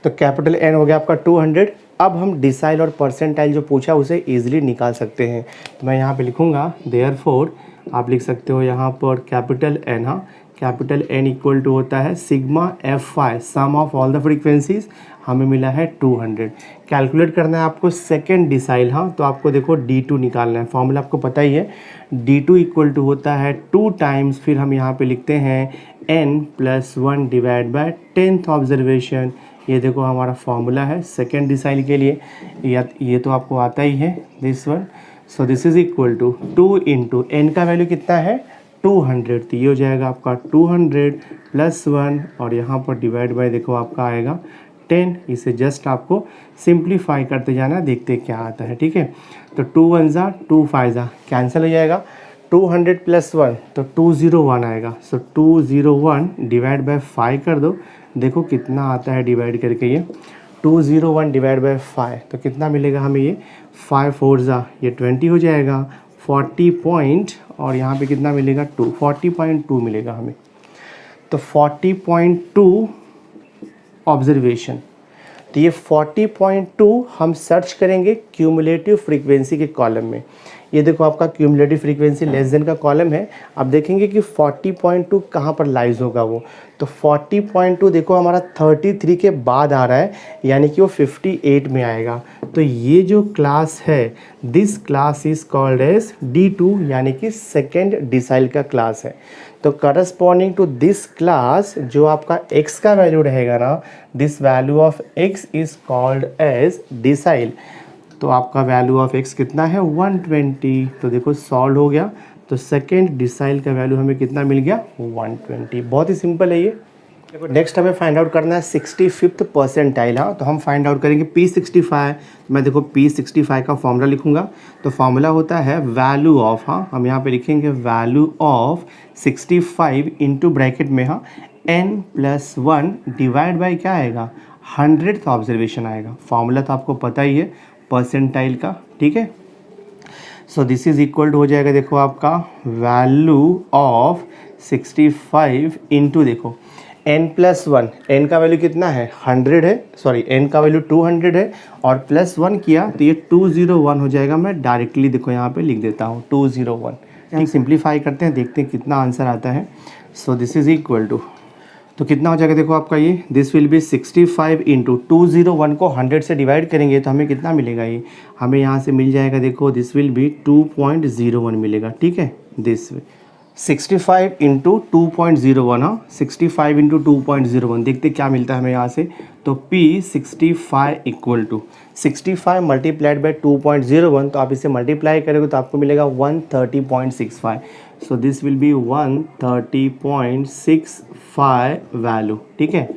तो कैपिटल एन हो गया आपका 200। अब हम डिसाइल और परसेंटाइल जो पूछा उसे ईजिली निकाल सकते हैं। तो मैं यहाँ पे लिखूँगा देयरफॉर, आप लिख सकते हो यहाँ पर कैपिटल एन। हाँ, कैपिटल एन इक्वल टू होता है sigma F Y, sum of all the frequencies, हमें मिला है 200। कैलकुलेट करना है आपको सेकेंड डिसाइल। हाँ, तो आपको देखो D2 निकालना है, फॉर्मूला आपको पता ही है, D2 इक्वल टू होता है 2 टाइम्स, फिर हम यहाँ पे लिखते हैं n plus 1 divide by 10th observation. ये देखो हमारा फॉर्मूला है सेकेंड डिसाइल के लिए, ये तो आपको आता ही है this one. So this is equal to 2 into N का वैल्यू कितना है 200, तो ये हो जाएगा आपका 200 प्लस 1 और यहाँ पर डिवाइड बाय देखो आपका आएगा 10। इसे जस्ट आपको सिंप्लीफाई करते जाना, देखते क्या आता है। ठीक है, तो 2 1 ज़ा 2 5 ज़ा कैंसिल हो जाएगा। 200 प्लस 1 तो 201 आएगा। सो 201 डिवाइड बाय 5 कर दो, देखो कितना आता है डिवाइड करके, ये 201 डिवाइड बाय 5 तो कितना मिलेगा हमें, ये 5 4 ज़ा ये 20 हो जाएगा। 40 पॉइंट और यहाँ पे कितना मिलेगा 2, 40.2 मिलेगा हमें। तो 40.2 ऑब्जर्वेशन, तो ये 40.2 हम सर्च करेंगे क्यूमुलेटिव फ्रीक्वेंसी के कॉलम में, ये देखो आपका क्यूमुलेटिव फ्रीक्वेंसी लेस देन का कॉलम है। आप देखेंगे कि 40.2 कहाँ पर लाइज होगा वो, तो 40.2 देखो हमारा 33 के बाद आ रहा है, यानी कि वो 58 में आएगा। तो ये जो क्लास है, this class is called as D2, यानी कि सेकेंड डिसाइल का क्लास है। तो करस्पॉन्डिंग टू दिस क्लास जो आपका x का वैल्यू रहेगा ना, this value of x is called as decile. तो आपका वैल्यू ऑफ x कितना है 120। तो देखो सॉल्व हो गया, तो सेकेंड डिसाइल का वैल्यू हमें कितना मिल गया 120। बहुत ही सिंपल है ये। नेक्स्ट हमें फाइंड आउट करना है 65th परसेंटाइल। हाँ, तो हम फाइंड आउट करेंगे P65। मैं देखो P65 का फॉर्मूला लिखूंगा, तो फॉर्मूला होता है वैल्यू ऑफ, हाँ हम यहाँ पे लिखेंगे वैल्यू ऑफ 65 इंटू ब्रैकेट में हाँ n+1 डिवाइड बाई क्या आएगा 100th ऑब्जर्वेशन आएगा। फॉर्मूला तो आपको पता ही है परसेंटाइल का, ठीक है। So this is equal to हो जाएगा देखो आपका वैल्यू ऑफ 65 इंटू देखो n+1, n का वैल्यू कितना है 100 है, सॉरी n का वैल्यू 200 है, और +1 किया तो ये 201 हो जाएगा। मैं डायरेक्टली देखो यहाँ पे लिख देता हूँ 201। हम सिंप्लीफाई करते हैं, देखते हैं कितना आंसर आता है। So this is equal to, तो कितना हो जाएगा देखो आपका ये, दिस विल बी 65 इंटू 201 को 100 से डिवाइड करेंगे तो हमें कितना मिलेगा, ये हमें यहाँ से मिल जाएगा देखो दिस विल बी 2.01 मिलेगा, ठीक है। दिस 65 इंटू 2.01, हाँ 65 इंटू 2.01, देखते क्या मिलता है हमें यहाँ से। तो P65 equal to 65 multiplied by 2.01, तो आप इसे मल्टीप्लाई करेंगे तो आपको मिलेगा 130.65। सो दिस विल बी 130.65 वैल्यू, ठीक है।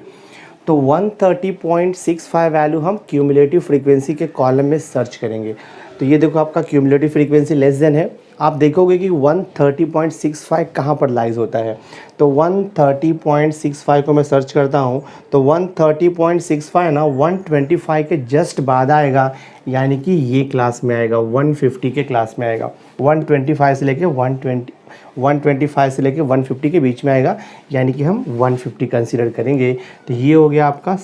तो 130.65 वैल्यू हम क्यूमुलेटिव फ्रीक्वेंसी के कॉलम में सर्च करेंगे। तो ये देखो आपका क्यूमुलेटिव फ्रीक्वेंसी लेस देन है, आप देखोगे कि 130.65 कहाँ पर लाइज होता है। तो 130.65 को मैं सर्च करता हूँ, तो 130.65 ना 125 के जस्ट बाद आएगा, यानी कि ये क्लास में आएगा 150 के क्लास में आएगा। 125 से लेके 125 से लेके 150 के बीच में आएगा, यानी कि हम 150 कंसीडर करेंगे। तो ये हो गया आपका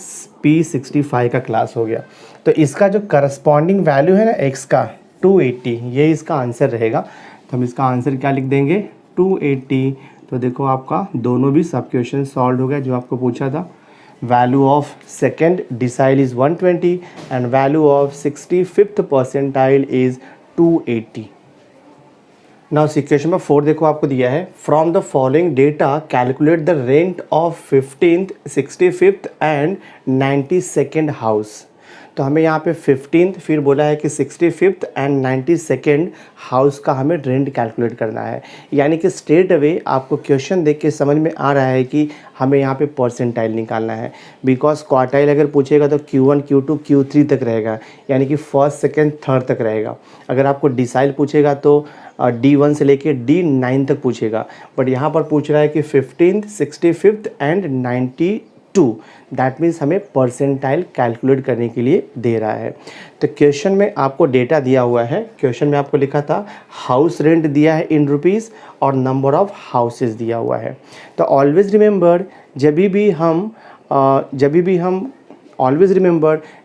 P65 का क्लास हो गया। तो इसका जो करस्पॉन्डिंग वैल्यू है ना x का 280, ये इसका आंसर रहेगा। तो हम इसका आंसर क्या लिख देंगे 280। तो देखो आपका दोनों भी सब क्वेश्चन सॉल्व हो गया जो आपको पूछा था। Value of second decile is 120 and value of 65th percentile is 280। Now सिक्वेशन number 4 देखो आपको दिया है, from the following data calculate the rent of 15th, 65th and 92nd house. तो हमें यहाँ पे 15th, फिर बोला है कि 65th एंड 92nd हाउस का हमें रेंट कैलकुलेट करना है। यानी कि स्ट्रेट अवे आपको क्वेश्चन देख के समझ में आ रहा है कि हमें यहाँ पे परसेंटाइल निकालना है, बिकॉज क्वार्टाइल अगर पूछेगा तो Q1, Q2, Q3 तक रहेगा, यानी कि फर्स्ट, सेकेंड, थर्ड तक रहेगा। अगर आपको डिसाइल पूछेगा तो D1 से लेके D9 तक पूछेगा, बट यहाँ पर पूछ रहा है कि 15th, 65th and 92, that means हमें परसेंटाइल कैलकुलेट करने के लिए दे रहा है। तो क्वेश्चन में आपको डेटा दिया हुआ है, क्वेश्चन में आपको लिखा था हाउस रेंट दिया है इन रुपीज़ और नंबर ऑफ हाउसेस दिया हुआ है। तो ऑलवेज रिमेंबर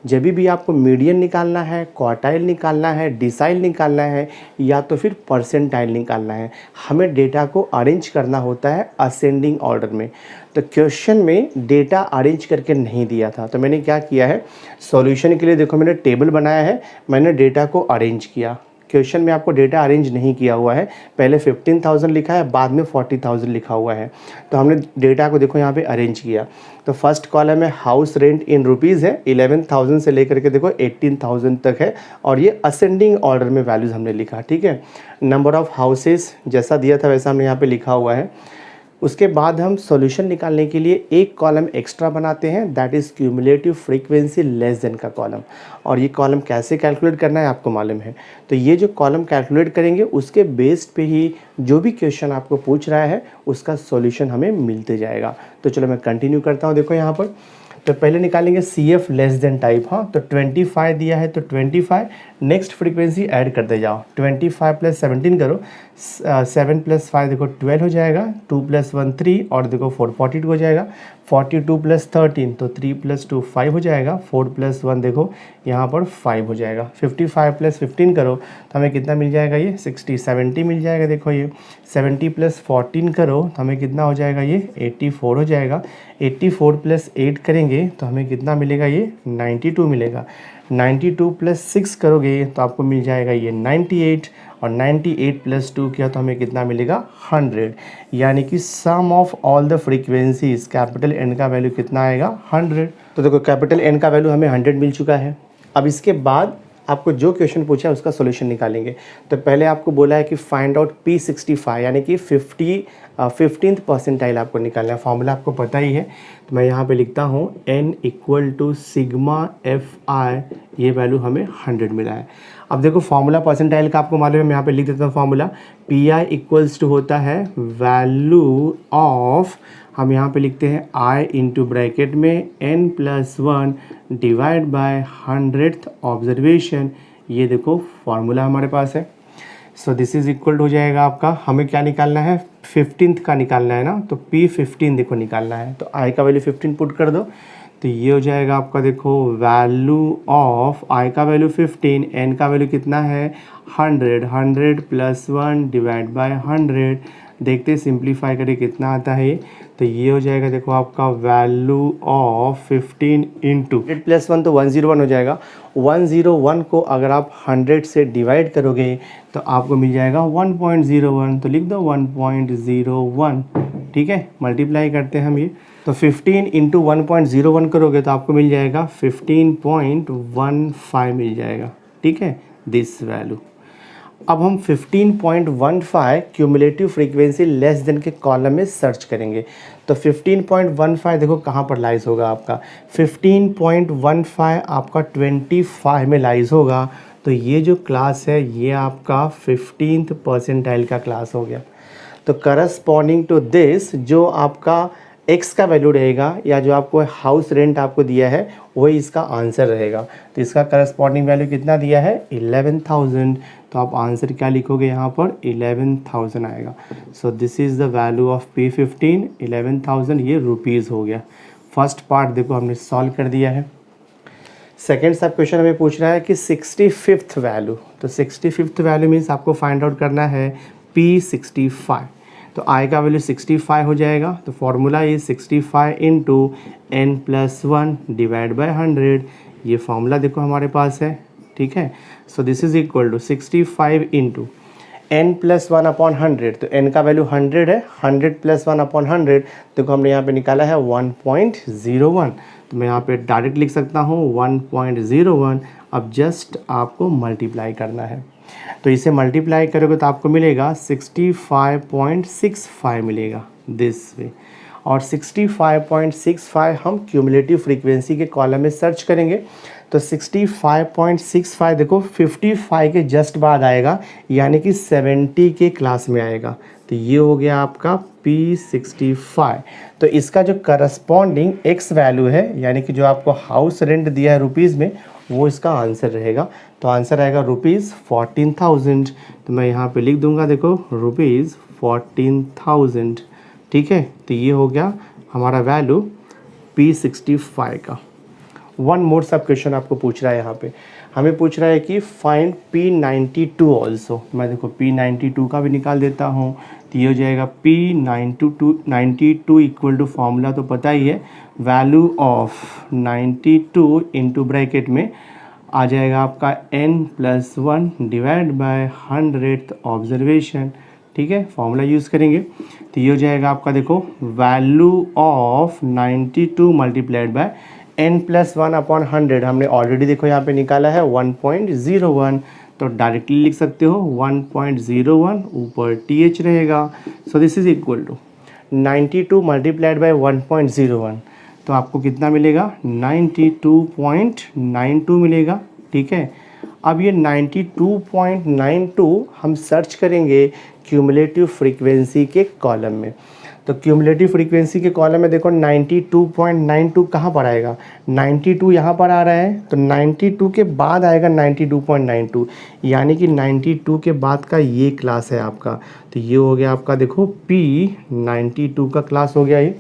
जब भी आपको मीडियन निकालना है, क्वार्टाइल निकालना है, डिसाइल निकालना है या तो फिर परसेंटाइल निकालना है, हमें डेटा को अरेंज करना होता है असेंडिंग ऑर्डर में। तो क्वेश्चन में डेटा अरेंज करके नहीं दिया था, तो मैंने क्या किया है सॉल्यूशन के लिए देखो मैंने टेबल बनाया है, मैंने डेटा को अरेंज किया। क्वेश्चन में आपको डेटा अरेंज नहीं किया हुआ है, पहले 15,000 लिखा है, बाद में 40,000 लिखा हुआ है। तो हमने डेटा को देखो यहाँ पे अरेंज किया। तो फर्स्ट कॉलम में हाउस रेंट इन रुपीज़ है, 11,000 से लेकर के देखो 18,000 तक है, और ये असेंडिंग ऑर्डर में वैल्यूज़ हमने लिखा, ठीक है। नंबर ऑफ़ हाउसेस जैसा दिया था वैसा हमने यहाँ पे लिखा हुआ है। उसके बाद हम सॉल्यूशन निकालने के लिए एक कॉलम एक्स्ट्रा बनाते हैं, that is cumulative frequency less then का कॉलम। और ये कॉलम कैसे कैलकुलेट करना है आपको मालूम है। तो ये जो कॉलम कैलकुलेट करेंगे उसके बेस पे ही जो भी क्वेश्चन आपको पूछ रहा है उसका सॉल्यूशन हमें मिलते जाएगा। तो चलो मैं कंटिन्यू करता हूँ। देखो यहाँ पर तो पहले निकालेंगे CF लेस देन टाइप, हाँ तो 25 दिया है तो 25, नेक्स्ट फ्रीक्वेंसी ऐड करते जाओ, 25 + 17 करो, 7 + 5 देखो 12 हो जाएगा, 2 + 1 3 और देखो 4 42 हो जाएगा, 42 प्लस 13 तो 3 प्लस 2 5 हो जाएगा, 4 प्लस 1 देखो यहाँ पर 5 हो जाएगा, 55 प्लस 15 करो तो हमें कितना मिल जाएगा, ये 60 70 मिल जाएगा। देखो ये 70 प्लस 14 करो तो हमें कितना हो जाएगा, ये 84 हो जाएगा। 84 प्लस 8 करेंगे तो हमें कितना मिलेगा, ये 92 मिलेगा। 92 प्लस 6 करोगे तो आपको मिल जाएगा ये 98, और 98 प्लस 2 किया तो हमें कितना मिलेगा, 100। यानी कि sum of all the frequencies capital N का वैल्यू कितना आएगा, 100। तो देखो कैपिटल एन का वैल्यू हमें 100 मिल चुका है। अब इसके बाद आपको जो क्वेश्चन पूछा है उसका सॉल्यूशन निकालेंगे। तो पहले आपको बोला है कि फाइंड आउट P65 यानी कि 15th परसेंटाइल आपको निकालना है। फॉर्मूला आपको पता ही है, तो मैं यहाँ पे लिखता हूँ n equal to sigma fi, ये वैल्यू हमें 100 मिला है। अब देखो फॉर्मूला परसेंटाइल का आपको मालूम है, मैं यहाँ पे लिख देता हूँ फॉर्मूला। pi इक्वल्स टू होता है वैल्यू ऑफ, हम यहाँ पे लिखते हैं i इंटू ब्रैकेट में n+1 divide by 100th observation. ये देखो फॉर्मूला हमारे पास है। सो दिस इज इक्वल हो जाएगा आपका, हमें क्या निकालना है, 15th का निकालना है ना, तो P15 देखो निकालना है। तो i का वैल्यू 15 पुट कर दो तो ये हो जाएगा आपका, देखो वैल्यू ऑफ i का वैल्यू 15, n का वैल्यू कितना है 100 प्लस 1 डिवाइड बाय 100। देखते सिंप्लीफाई करें कितना आता है ये, तो ये हो जाएगा देखो आपका वैल्यू ऑफ 15 इंटू 100 प्लस 1 तो 101 हो जाएगा। 101 को अगर आप 100 से डिवाइड करोगे तो आपको मिल जाएगा 1.01, तो लिख दो 1.01। ठीक है, मल्टीप्लाई करते हैं हम ये, तो 15 इंटू 1.01 करोगे तो आपको मिल जाएगा 15.15 मिल जाएगा। ठीक है, दिस वैल्यू। अब हम 15.15 क्यूमुलेटिव फ्रीक्वेंसी लेस देन के कॉलम में सर्च करेंगे। तो 15.15 देखो कहाँ पर लाइज होगा आपका, 15.15 आपका 25 में लाइज होगा। तो ये जो क्लास है ये आपका 15th परसेंटाइल का क्लास हो गया। तो करस्पॉन्डिंग टू दिस जो आपका x का वैल्यू रहेगा या जो आपको हाउस रेंट आपको दिया है वही इसका आंसर रहेगा। तो इसका करस्पॉन्डिंग वैल्यू कितना दिया है, 11,000। तो आप आंसर क्या लिखोगे यहाँ पर, 11,000 आएगा। So this is the value of P15, 11,000, ये रुपीज़ हो गया। फर्स्ट पार्ट देखो हमने सॉल्व कर दिया है। सेकेंड सब क्वेश्चन हमें पूछ रहा है कि 65th वैल्यू, तो 65th वैल्यू मीन्स आपको फाइंड आउट करना है P65। तो i का वैल्यू 65 हो जाएगा। तो फॉर्मूला ये 65 इंटू n+1 डिवाइड बाय 100, ये फॉर्मूला देखो हमारे पास है। ठीक है, so this is equal to 65 into n+1 upon 100। तो n का वैल्यू 100 है, 100 प्लस 1 अपॉन 100 देखो हमने यहाँ पे निकाला है 1.01। तो मैं यहाँ पे डायरेक्ट लिख सकता हूँ 1.01। अब जस्ट आपको मल्टीप्लाई करना है, तो इसे मल्टीप्लाई करोगे तो आपको मिलेगा 65.65 मिलेगा दिस वे। और 65.65 हम क्यूमुलेटिव फ्रीक्वेंसी के कॉलम में सर्च करेंगे। तो 65.65 देखो 55 के जस्ट बाद आएगा, यानी कि 70 के क्लास में आएगा। तो ये हो गया आपका P65। तो इसका जो करस्पॉन्डिंग x वैल्यू है यानी कि जो आपको हाउस रेंट दिया है रुपीज़ में, वो इसका आंसर रहेगा। तो आंसर आएगा ₹14,000। तो मैं यहाँ पे लिख दूंगा देखो ₹14,000। ठीक है, तो ये हो गया हमारा वैल्यू P65 का। वन मोर सब क्वेश्चन आपको पूछ रहा है, यहाँ पे हमें पूछ रहा है कि फाइंड P92 ऑल्सो। मैं देखो P92 का भी निकाल देता हूँ। तो ये हो जाएगा P92 इक्वल टू फॉर्मूला तो पता ही है, वैल्यू ऑफ 92 इंटू ब्रैकेट में आ जाएगा आपका n+1 divide by 100th observation. ठीक है, फॉर्मूला यूज़ करेंगे तो ये हो जाएगा आपका देखो value of 92 multiplied bye n+1 upon 100। हमने ऑलरेडी देखो यहाँ पे निकाला है 1.01, तो डायरेक्टली लिख सकते हो 1.01, ऊपर th रहेगा। So this is equal to 92 multiplied by 1.01, तो आपको कितना मिलेगा 92.92 मिलेगा। ठीक है, अब ये 92.92 हम सर्च करेंगे क्यूमुलेटिव फ्रीक्वेंसी के कॉलम में। तो क्यूमुलेटिव फ्रीक्वेंसी के कॉलम में देखो 92.92 कहाँ पर आएगा, 92 यहाँ पर आ रहा है, तो 92 के बाद आएगा 92.92, यानी कि 92 के बाद का ये क्लास है आपका। तो ये हो गया आपका देखो P92 का क्लास हो गया ये।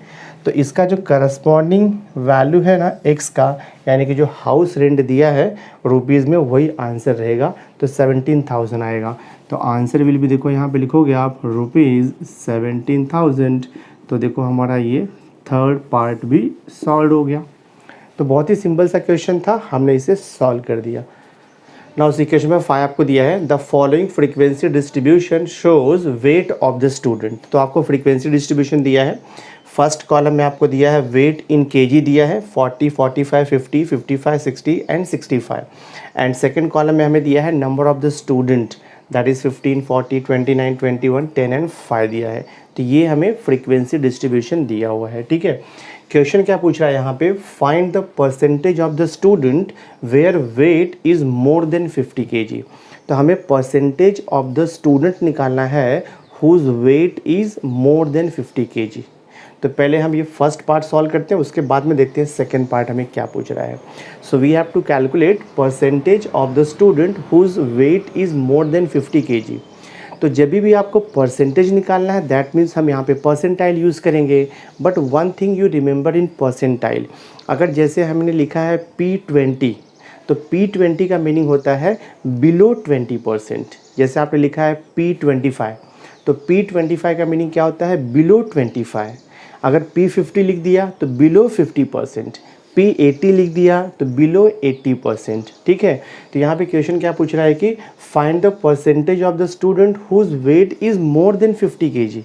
तो इसका जो करस्पॉन्डिंग वैल्यू है ना x का, यानी कि जो हाउस रेंट दिया है रुपीज़ में, वही आंसर रहेगा। तो 17,000 आएगा। तो आंसर विल भी देखो यहाँ पे लिखोगे आप ₹17,000। तो देखो हमारा ये थर्ड पार्ट भी सॉल्व हो गया। तो बहुत ही सिंपल सा क्वेश्चन था, हमने इसे सॉल्व कर दिया। नाउ उस इक्वेशन में 5 आपको दिया है, the following frequency distribution shows weight of the student. तो आपको फ्रीक्वेंसी डिस्ट्रीब्यूशन दिया है। फर्स्ट कॉलम में आपको दिया है वेट इन केजी दिया है 40, 45, 50, 55, 60 एंड 65। एंड सेकंड कॉलम में हमें दिया है number of the student, that is 15, 40, 29, 21, 10 and 5 दिया है। तो ये हमें फ्रीक्वेंसी डिस्ट्रीब्यूशन दिया हुआ है। ठीक है, क्वेश्चन क्या पूछ रहा है यहाँ पे, find the percentage of the student where weight is more than 50 kg। तो हमें परसेंटेज ऑफ द स्टूडेंट निकालना है whose weight is more than 50 kg। तो पहले हम ये फर्स्ट पार्ट सॉल्व करते हैं, उसके बाद में देखते हैं सेकंड पार्ट हमें क्या पूछ रहा है। So we have to calculate percentage of the student whose weight is more than 50 kg। तो जब भी आपको परसेंटेज निकालना है, दैट मीन्स हम यहाँ पे परसेंटाइल यूज़ करेंगे। But one thing you remember in percentile, अगर जैसे हमने लिखा है P20, तो P20 का मीनिंग होता है बिलो 20%। जैसे आपने लिखा है P25, तो P25 का मीनिंग क्या होता है, बिलो 25। अगर P50 लिख दिया तो बिलो 50%, P80 लिख दिया तो बिलो 80%। ठीक है, तो यहाँ पे क्वेश्चन क्या पूछ रहा है कि find the percentage of the student whose weight is more than 50 kg।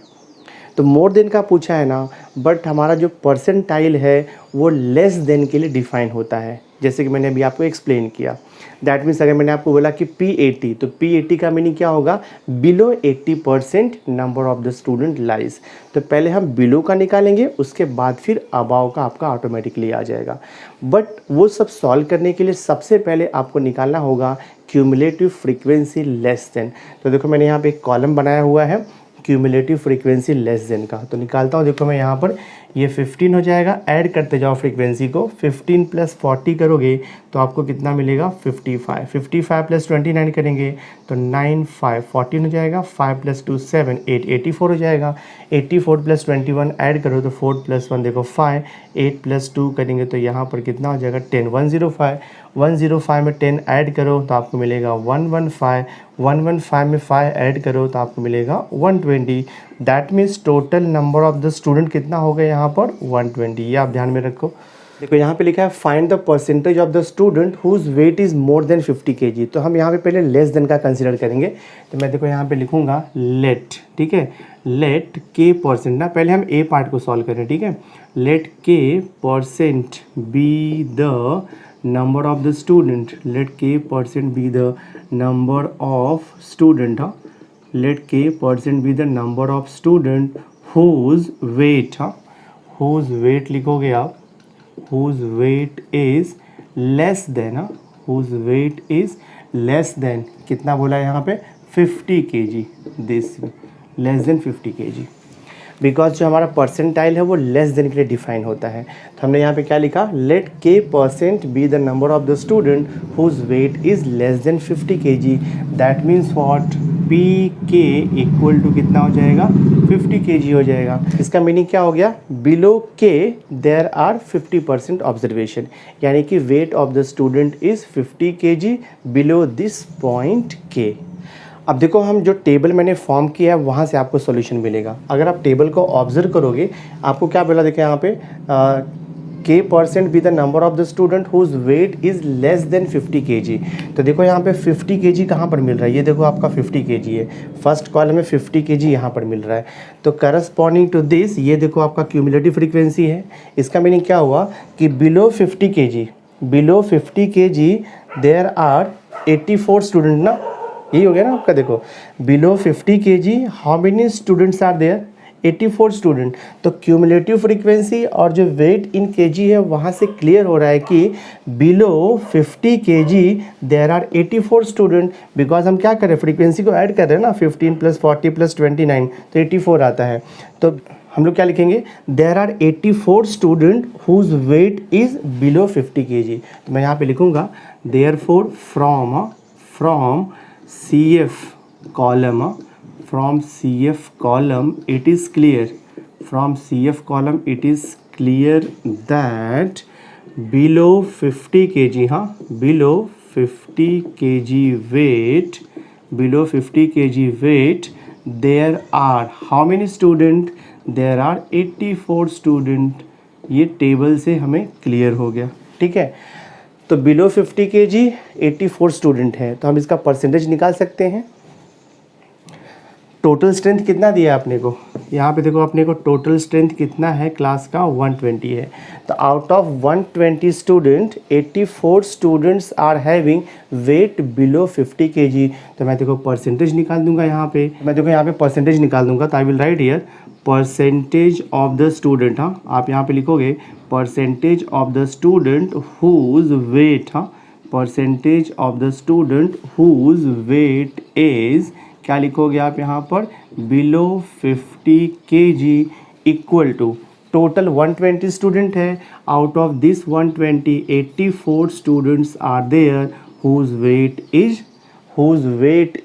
तो मोर देन का पूछा है ना, बट हमारा जो परसेंटाइल है वो लेस देन के लिए डिफाइन होता है, जैसे कि मैंने अभी आपको एक्सप्लेन किया। दैट मीन्स अगर मैंने आपको बोला कि P80, तो P80 का मीनिंग क्या होगा, below 80% number of the student lies. तो पहले हम बिलो का निकालेंगे, उसके बाद फिर अबाव का आपका ऑटोमेटिकली आ जाएगा। बट वो सब सॉल्व करने के लिए सबसे पहले आपको निकालना होगा क्यूमुलेटिव फ्रीक्वेंसी लेस देन। तो देखो मैंने यहाँ पे एक कॉलम बनाया हुआ है क्यूमुलेटिव फ्रीक्वेंसी लेस देन का, तो निकालता हूँ। देखो मैं यहाँ पर ये 15 हो जाएगा, ऐड करते जाओ फ्रीक्वेंसी को, 15 + 40 करोगे तो आपको कितना मिलेगा, 55। 55 + 29 करेंगे तो 9, 5, 14 हो जाएगा, 5 + 2 7, 8, 84 हो जाएगा। 84 + 21 ऐड करो तो 4 + 1 देखो 5, 8 + 2 करेंगे तो यहाँ पर कितना हो जाएगा, 10, 105। 105 में 10 ऐड करो तो आपको मिलेगा 115। 115 में 5 ऐड करो तो आपको मिलेगा 120। That means total number of the student कितना हो गया यहाँ पर, 120। ये आप ध्यान में रखो। देखो यहाँ पे लिखा है find the percentage of the student whose weight is more than 50 kg। तो हम यहाँ पे पहले लेस देन का कंसिडर करेंगे। तो मैं देखो यहाँ पे लिखूँगा लेट, ठीक है, लेट के परसेंट ना, पहले हम ए पार्ट को सॉल्व करें। ठीक है, लेट के percent be the number of the student, let k % be the number of student, let k % be the number of student whose weight, whose weight लिखोगे आप, whose weight is less than, whose weight is less than, कितना बोला है यहाँ पे, 50 kg, this less than 50 kg। Because जो हमारा percentile है वो लेस देन के लिए डिफाइन होता है। तो हमने यहाँ पे क्या लिखा, let k % be the number of the student whose weight is less than 50 kg। That means what, p k equal to कितना हो जाएगा, 50 kg हो जाएगा। इसका मीनिंग क्या हो गया, बिलो के देयर आर 50% ऑब्जर्वेशन, यानी कि weight of the student is 50 kg below this point के। अब देखो हम जो टेबल मैंने फॉर्म किया है वहाँ से आपको सॉल्यूशन मिलेगा। अगर आप टेबल को ऑब्जर्व करोगे, आपको क्या बोला, देखिए यहाँ पे k % be the number of the student whose weight is less than 50 kg। तो देखो यहाँ पे 50 kg कहाँ पर मिल रहा है, ये देखो आपका 50 kg है, फर्स्ट कॉलम में 50 kg यहाँ पर मिल रहा है। तो करस्पॉन्डिंग टू दिस ये देखो आपका क्यूमुलेटिव फ्रीक्वेंसी है। इसका मीनिंग क्या हुआ कि below 50 kg, below 50 kg there are 84 student ना, यही हो गया ना आपका। देखो below 50 kg how many students are there, 84 student. तो क्यूमुलेटिव फ्रीक्वेंसी और जो वेट इन केजी है वहाँ से क्लियर हो रहा है कि below 50 kg there are 84 student. Because हम क्या कर रहे हैं, फ्रीक्वेंसी को ऐड कर रहे हैं ना, 15 + 40 + 29 तो 84 आता है। तो हम लोग क्या लिखेंगे, there are 84 student whose weight is below 50 kg। तो मैं यहाँ पे लिखूँगा therefore from CF column, from CF column it is clear, from CF column it is clear that below 50 kg, हाँ, below 50 kg weight, below 50 kg weight, there are how many student? There are 84 student. ये table से हमें clear हो गया, ठीक है। तो below 50 kg 84 student है, तो हम इसका परसेंटेज निकाल सकते हैं। टोटल स्ट्रेंथ कितना दिया आपने को? यहाँ पे देखो अपने को टोटल स्ट्रेंथ कितना है क्लास का? 120 है। तो out of 120 student 84 students are having weight below 50 kg। तो मैं देखो परसेंटेज निकाल दूंगा यहाँ पे, मैं देखो यहाँ पे परसेंटेज निकाल दूंगा। तो I will write here percentage of the student, हाँ, आप यहाँ पे लिखोगे percentage of the student whose weight, हाँ, percentage of the student whose weight is, क्या लिखोगे आप यहाँ पर? Below 50 kg equal to total 120 student है, out of this 120 84 students are there whose weight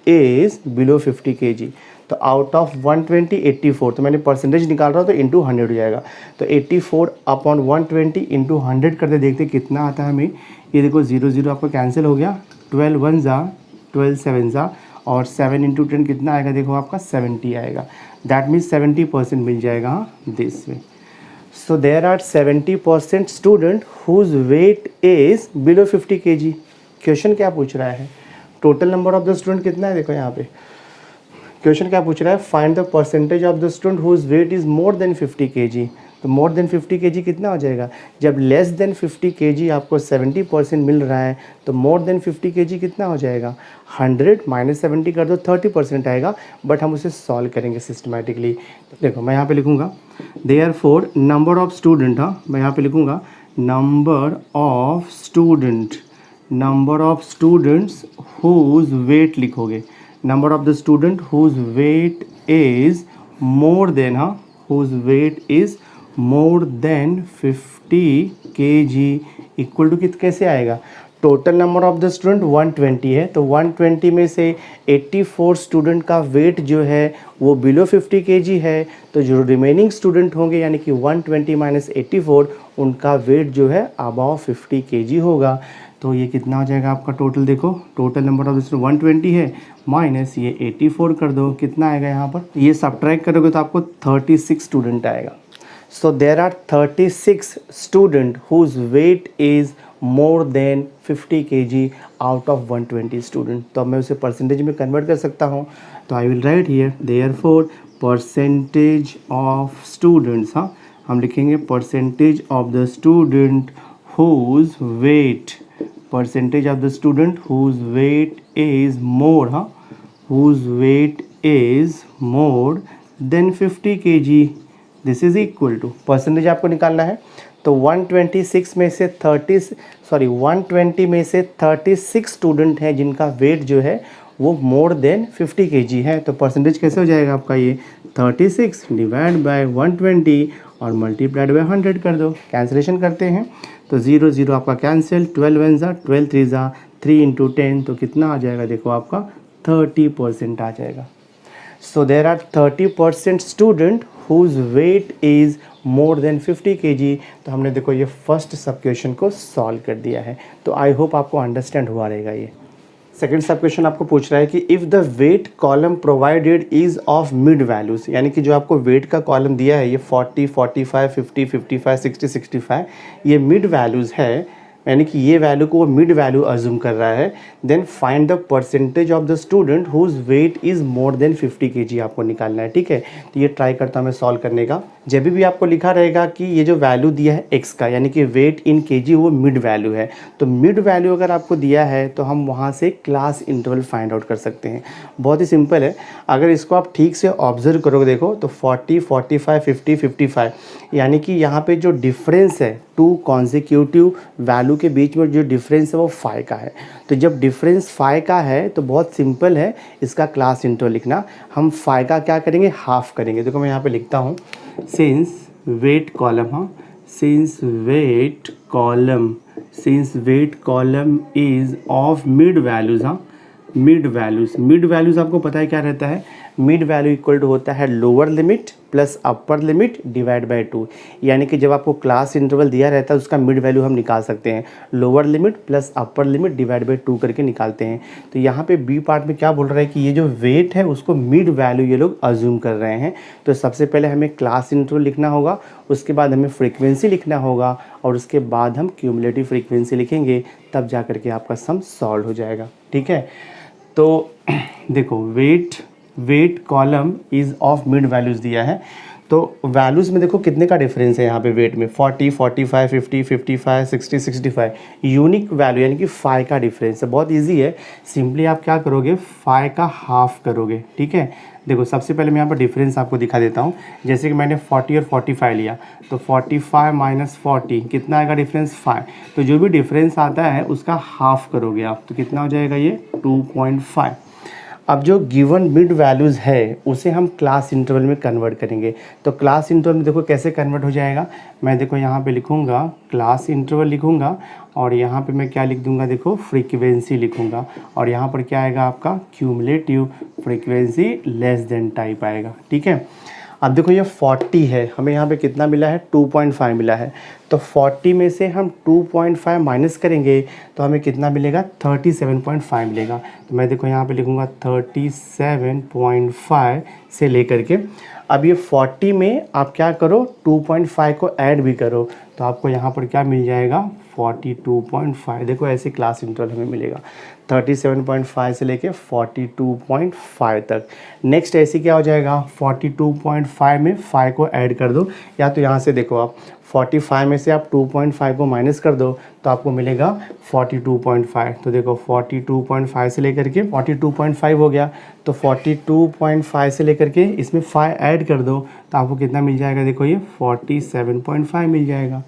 is below 50 kg। तो आउट ऑफ 120 84, तो मैंने परसेंटेज निकाल रहा हूँ तो इंटू 100 हो जाएगा। तो 84 अपॉन 120 इंटू 100 करते देखते कितना आता है हमें। ये देखो 0 0 आपको कैंसिल हो गया, 12 1 जा 12 7 जा, और 7 इंटू 10 कितना आएगा? देखो आपका 70 आएगा। दैट मीन्स 70% मिल जाएगा this way. So there are 70% student whose weight is below 50 kg। Question क्या पूछ रहा है? Total number of the student कितना है? देखो यहाँ पे क्वेश्चन क्या पूछ रहा है? Find the percentage of the student whose weight is more than 50 kg। तो मोर देन 50 kg कितना हो जाएगा? जब लेस देन 50 kg आपको 70% मिल रहा है, तो मोर देन 50 kg कितना हो जाएगा? 100 माइनस 70 कर दो 30% आएगा, बट हम उसे सॉल्व करेंगे सिस्टमेटिकली। देखो मैं यहाँ पे लिखूँगा देयरफॉर नंबर ऑफ स्टूडेंट, हाँ, मैं यहाँ पे लिखूँगा number of students whose weight, लिखोगे number of the student whose weight is more than, हाँ, whose weight is more than 50 kg equal to कैसे आएगा? Total number of the student 120 है, तो 120 में से 84 स्टूडेंट का वेट जो है वो बिलो 50 kg है, तो जो रिमेनिंग स्टूडेंट होंगे यानी कि 120 माइनस 84, उनका वेट जो है अबाव 50 kg होगा। तो ये कितना हो जाएगा आपका टोटल? देखो total number of the student 120 है, माइनस ये 84 कर दो, कितना आएगा यहाँ पर? ये सब्ट्रैक्ट करोगे तो आपको 36 स्टूडेंट आएगा। So there are 36 students whose weight is more than 50 kg out of 120 student। तो अब मैं उसे परसेंटेज में कन्वर्ट कर सकता हूँ। तो I will write here therefore percentage of students, हाँ, हम लिखेंगे percentage of the student whose weight, percentage of the student whose weight is more, हाँ, whose weight is more than 50 kg। This is equal to percentage आपको निकालना है, तो 120 में से 36 स्टूडेंट हैं जिनका वेट जो है वो मोर देन 50 kg है। तो परसेंटेज कैसे हो जाएगा आपका? ये 36 डिवाइड बाय 120 और मल्टीप्लाइड बाय 100 कर दो। कैंसिलेशन करते हैं तो 0 0 आपका कैंसिल, 12 1 जा 12 3 जा 3 इंटू 10, तो कितना आ जाएगा? देखो आपका 30% आ जाएगा। So there are 30% student whose weight is more than 50 kg। तो हमने देखो ये फर्स्ट सब क्वेश्चन को सॉल्व कर दिया है। तो आई होप आपको अंडरस्टैंड हुआ रहेगा। ये सेकंड सब क्वेश्चन आपको पूछ रहा है कि if the weight column provided is of mid values, यानी कि जो आपको वेट का कॉलम दिया है ये 40 45 50 55 60 65 ये मिड वैल्यूज़ है, यानी कि ये वैल्यू को वो मिड वैल्यू अज्यूम कर रहा है। Then find the percentage of the student whose weight is more than 50 kg आपको निकालना है, ठीक है। तो ये ट्राई करता हूँ मैं सॉल्व करने का। जब भी आपको लिखा रहेगा कि ये जो वैल्यू दिया है x का, यानी कि वेट इन kg, वो मिड वैल्यू है। तो मिड वैल्यू अगर आपको दिया है तो हम वहाँ से क्लास इंटरवल फाइंड आउट कर सकते हैं। बहुत ही सिंपल है, अगर इसको आप ठीक से ऑब्जर्व करोगे देखो तो 40 45 50 55 यानी कि यहाँ पे जो डिफरेंस है टू कॉन्जिक्यूटिव वैल्यू के बीच में जो डिफरेंस है वो 5 का है। तो जब डिफरेंस 5 का है तो बहुत सिंपल है इसका क्लास इंटरवल लिखना। हम 5 का क्या करेंगे? हाफ करेंगे। देखो मैं यहाँ पे लिखता हूँ सिंस वेट कॉलम, हाँ, since weight column is of mid values, हाँ, मिड वैल्यूज़ आपको पता है क्या रहता है? मिड वैल्यू इक्वल टू होता है lower limit plus upper limit divide by 2। यानी कि जब आपको क्लास इंटरवल दिया रहता है उसका मिड वैल्यू हम निकाल सकते हैं, lower limit plus upper limit divide by 2 करके निकालते हैं। तो यहाँ पे बी पार्ट में क्या बोल रहा है कि ये जो वेट है उसको मिड वैल्यू ये लोग अज्यूम कर रहे हैं। तो सबसे पहले हमें क्लास इंटरवल लिखना होगा, उसके बाद हमें फ्रीक्वेंसी लिखना होगा और उसके बाद हम क्यूमुलेटिव फ्रीक्वेंसी लिखेंगे, तब जा करके आपका सम सॉल्व हो जाएगा। ठीक है, तो देखो weight column is of mid values दिया है। तो वैल्यूज़ में देखो कितने का डिफरेंस है यहाँ पे वेट में, 40, 45, 50, 55, 60, 65 यूनिक वैल्यू यानी कि 5 का डिफरेंस है। बहुत इजी है, सिंपली आप क्या करोगे 5 का हाफ करोगे। ठीक है, देखो सबसे पहले मैं यहाँ पर डिफरेंस आपको दिखा देता हूँ। जैसे कि मैंने 40 और 45 लिया तो 45 माइनस 40 कितना आएगा डिफरेंस 5। तो जो भी डिफरेंस आता है उसका हाफ करोगे आप, तो कितना हो जाएगा ये 2.5। अब जो गिवन मिड वैल्यूज़ है उसे हम क्लास इंटरवल में कन्वर्ट करेंगे। तो क्लास इंटरवल में देखो कैसे कन्वर्ट हो जाएगा, मैं देखो यहाँ पे लिखूँगा क्लास इंटरवल लिखूँगा और यहाँ पे मैं क्या लिख दूँगा, देखो फ्रीक्वेंसी लिखूँगा और यहाँ पर क्या आएगा आपका cumulative frequency less then type आएगा। ठीक है, अब देखो ये 40 है, हमें यहाँ पे कितना मिला है 2.5 मिला है। तो 40 में से हम 2.5 माइनस करेंगे तो हमें कितना मिलेगा 37.5 मिलेगा। तो मैं देखो यहाँ पे लिखूँगा 37.5 से लेकर के अब ये 40 में आप क्या करो 2.5 को ऐड भी करो तो आपको यहाँ पर क्या मिल जाएगा 42.5। देखो ऐसे क्लास इंटरवल हमें मिलेगा 37.5 से लेके 42.5 तक। नेक्स्ट ऐसे क्या हो जाएगा 42.5 में 5 को ऐड कर दो, या तो यहाँ से देखो आप 45 में से आप 2.5 को माइनस कर दो तो आपको मिलेगा 42.5। तो देखो 42.5 से लेकर के 42.5 हो गया, तो 42.5 से लेकर के इसमें 5 ऐड कर दो तो आपको कितना मिल जाएगा, देखो ये 47.5 मिल जाएगा।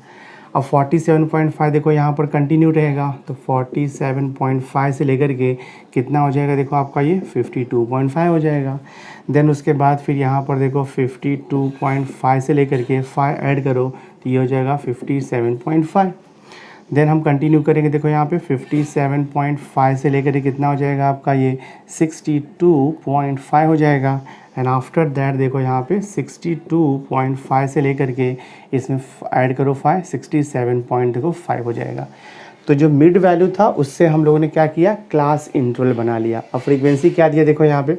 अब 47.5 देखो यहाँ पर कंटिन्यू रहेगा तो 47.5 से लेकर के कितना हो जाएगा, देखो आपका ये 52.5 हो जाएगा। देन उसके बाद फिर यहाँ पर देखो 52.5 से लेकर के 5 ऐड करो तो ये हो जाएगा 57.5। देन हम कंटिन्यू करेंगे, देखो यहाँ पे 57.5 से लेकर के कितना हो जाएगा आपका ये 62.5 हो जाएगा। एंड आफ्टर दैट देखो यहाँ पे 62.5 से लेकर के इसमें ऐड करो 5 67.5 हो जाएगा। तो जो मिड वैल्यू था उससे हम लोगों ने क्या किया क्लास इंटरवल बना लिया। अब फ्रीक्वेंसी क्या दिया, देखो यहाँ पे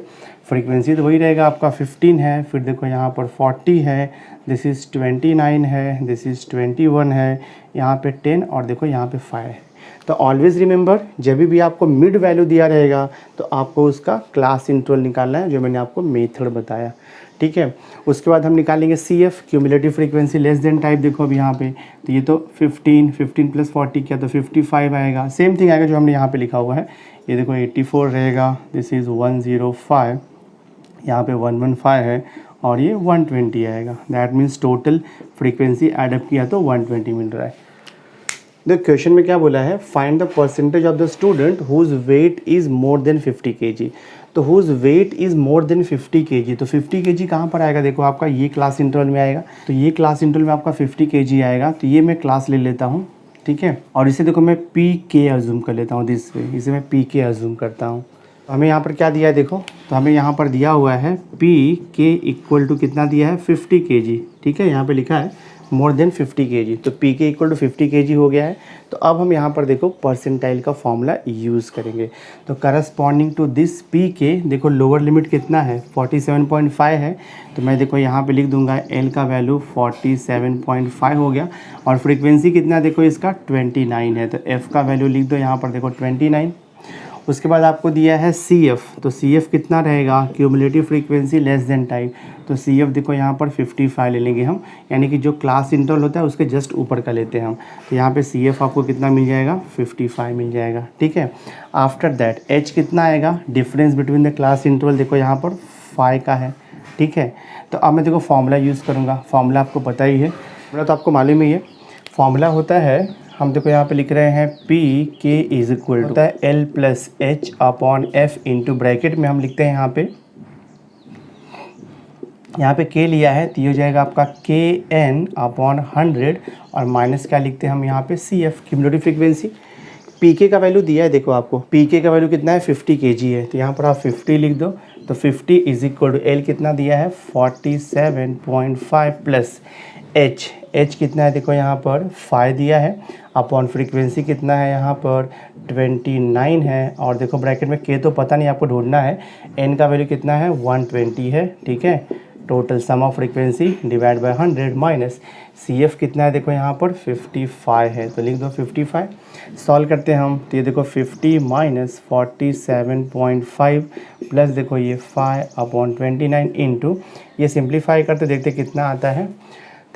फ्रीक्वेंसी तो वही रहेगा आपका 15 है, फिर देखो यहाँ पर 40 है, दिस इज़ 29 है, दिस इज़ 21 है, यहाँ पे 10 और देखो यहाँ पे 5 है। तो ऑलवेज़ रिमेंबर जब भी आपको मिड वैल्यू दिया रहेगा तो आपको उसका क्लास इंटरवल निकालना है, जो मैंने आपको मेथड बताया। ठीक है, उसके बाद हम निकालेंगे CF cumulative frequency less then type. देखो अब यहाँ पे तो ये तो 15 प्लस 40 क्या तो 55 आएगा, सेम थिंग आएगा जो हमने यहाँ पे लिखा हुआ है। ये देखो 84 रहेगा, दिस इज़ 105, यहाँ पे 115 है और ये 120 आएगा। That means total frequency add up किया तो 120 मिल रहा है। द क्वेश्चन में क्या बोला है, find the percentage of the student whose weight is more than 50 kg। तो whose weight is more than 50 kg, तो 50 kg कहाँ पर आएगा, देखो आपका ये क्लास इंटरवल में आएगा। तो ये क्लास इंटरवल में आपका 50 kg आएगा, तो ये मैं क्लास ले लेता हूँ। ठीक है, और इसे देखो मैं PK अज्यूम कर लेता हूँ, दिस वे इसे मैं PK अज्यूम करता हूँ। हमें यहाँ पर क्या दिया है, देखो तो हमें यहाँ पर दिया हुआ है PK इक्वल टू कितना दिया है 50 kg। ठीक है, यहाँ पे लिखा है मोर देन 50 kg, तो PK इक्वल टू 50 kg हो गया है। तो अब हम यहाँ पर देखो परसेंटाइल का फॉर्मूला यूज़ करेंगे। तो करस्पॉन्डिंग टू दिस PK देखो लोअर लिमिट कितना है 47.5 है, तो मैं देखो यहाँ पे लिख दूंगा L का वैल्यू 47.5 हो गया और फ्रीक्वेंसी कितना देखो इसका 29 है, तो F का वैल्यू लिख दो यहाँ पर देखो 29। उसके बाद आपको दिया है CF, तो CF कितना रहेगा cumulative frequency less then time, तो CF देखो यहाँ पर 55 ले लेंगे हम, यानी कि जो क्लास इंटरवल होता है उसके जस्ट ऊपर का लेते हैं हम। तो यहाँ पे CF आपको कितना मिल जाएगा 55 मिल जाएगा। ठीक है, आफ्टर दैट H कितना आएगा, difference between the class interval देखो यहाँ पर 5 का है। ठीक है, तो अब मैं देखो फॉर्मूला यूज़ करूँगा। फॉर्मूला आपको पता ही है, फॉर्मूला तो आपको मालूम ही है। फॉर्मूला होता है, हम देखो यहाँ पे लिख रहे हैं PK इज इक्वल टू होता है L plus H upon F into bracket में हम लिखते हैं यहाँ पे K लिया है तो ये हो जाएगा आपका KN अपॉन 100 और माइनस क्या लिखते हैं हम यहाँ पे CF क्यूमुलेटिव फ्रीक्वेंसी। पी के का वैल्यू दिया है, देखो आपको पी के का वैल्यू कितना है 50 kg है, तो यहाँ पर आप 50 लिख दो। तो 50 इज इक्वल टू एल कितना दिया है 47.5 प्लस एच कितना है, देखो यहाँ पर 5 दिया है, अपॉन फ्रीक्वेंसी कितना है यहाँ पर 29 है, और देखो ब्रैकेट में के तो पता नहीं आपको ढूंढना है, एन का वैल्यू कितना है 120 है, ठीक है। Total sum of frequency divide by 100 minus C F कितना है, देखो यहाँ पर 55 है, तो लिख दो 55। सॉल्व करते हैं हम, तो ये देखो 50 माइनस 47.5 प्लस देखो ये 5/29 इंटू, ये सिंप्लीफाई करते देखते कितना आता है,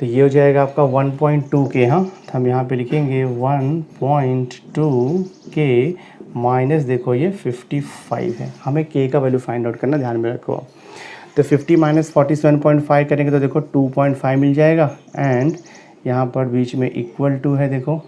तो ये हो जाएगा आपका 1.2 के। हाँ, तो हम यहाँ पे लिखेंगे 1.2 के माइनस देखो ये 55 है, हमें के का वैल्यू फाइंड आउट करना, ध्यान में रखो। तो 50 माइनस 47.5 करेंगे तो देखो 2.5 मिल जाएगा, एंड यहाँ पर बीच में इक्वल टू है, देखो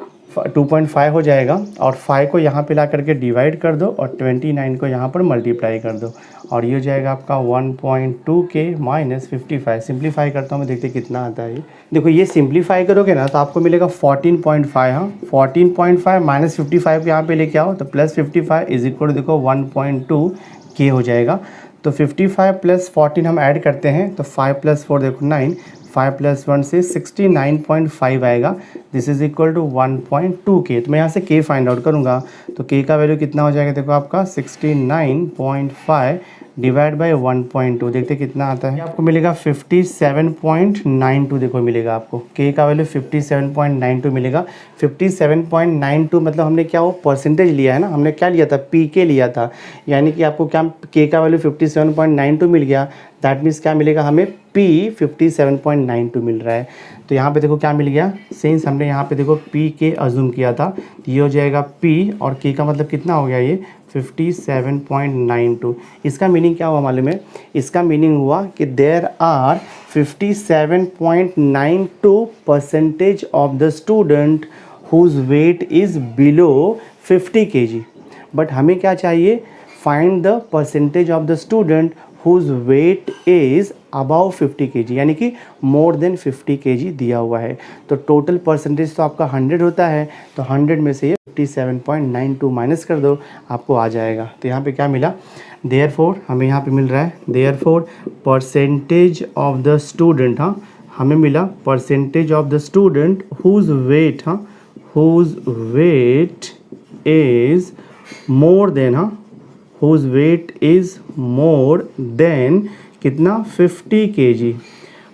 2.5 हो जाएगा, और 5 को यहाँ पे ला करके डिवाइड कर दो और 29 को यहाँ पर मल्टीप्लाई कर दो, और ये हो जाएगा आपका 1.2 के माइनस 55। सिंप्लीफाई करता हूँ मैं, देखते कितना आता है ये। देखो ये सिंप्लीफाई करोगे ना तो आपको मिलेगा 14.5। हाँ, 14.5 माइनस 55 को यहाँ पे लेके आओ तो प्लस 55 इज इक्वल देखो 1.2 के हो जाएगा। तो 55 प्लस 14 हम ऐड करते हैं, तो 5 प्लस 4 देखो 9, 5 प्लस 1 से 69.5 आएगा, दिस इज इक्वल टू 1.2 के। तो मैं यहाँ से के फाइंड आउट करूँगा, तो के का वैल्यू कितना हो जाएगा, देखो आपका 69.5 डिवाइड बाय 1.2, देखते कितना आता है, आपको मिलेगा 57.92, देखो मिलेगा आपको के का वैल्यू 57.92 मिलेगा। 57.92 मतलब हमने क्या वो परसेंटेज लिया है ना, हमने क्या लिया था पी के लिया था, यानी कि आपको क्या के का वैल्यू 57.92 मिल गया, दैट मीन्स क्या मिलेगा हमें पी 57.92 मिल रहा है। तो यहाँ पे देखो क्या मिल गया, सिंस हमने यहाँ पे देखो पी के अज्यूम किया था, तो ये हो जाएगा पी और के का मतलब कितना हो गया ये 57.92। इसका मीनिंग क्या हुआ मालूम है, इसका मीनिंग हुआ कि there are 57.92% of the student whose weight is below 50 kg। But हमें क्या चाहिए, find the percentage of the student whose weight is above 50 kg, यानी कि मोर देन 50 kg दिया हुआ है। तो टोटल परसेंटेज तो आपका 100 होता है, तो 100 में से ये 57.92 माइनस कर दो, आपको आ जाएगा। तो यहाँ पे क्या मिला, देयरफॉर हमें यहाँ पे मिल रहा है therefore percentage of the student, हाँ हमें मिला percentage of the student whose weight, हाँ whose weight is more than, हाँ whose weight is more than कितना 50 kg।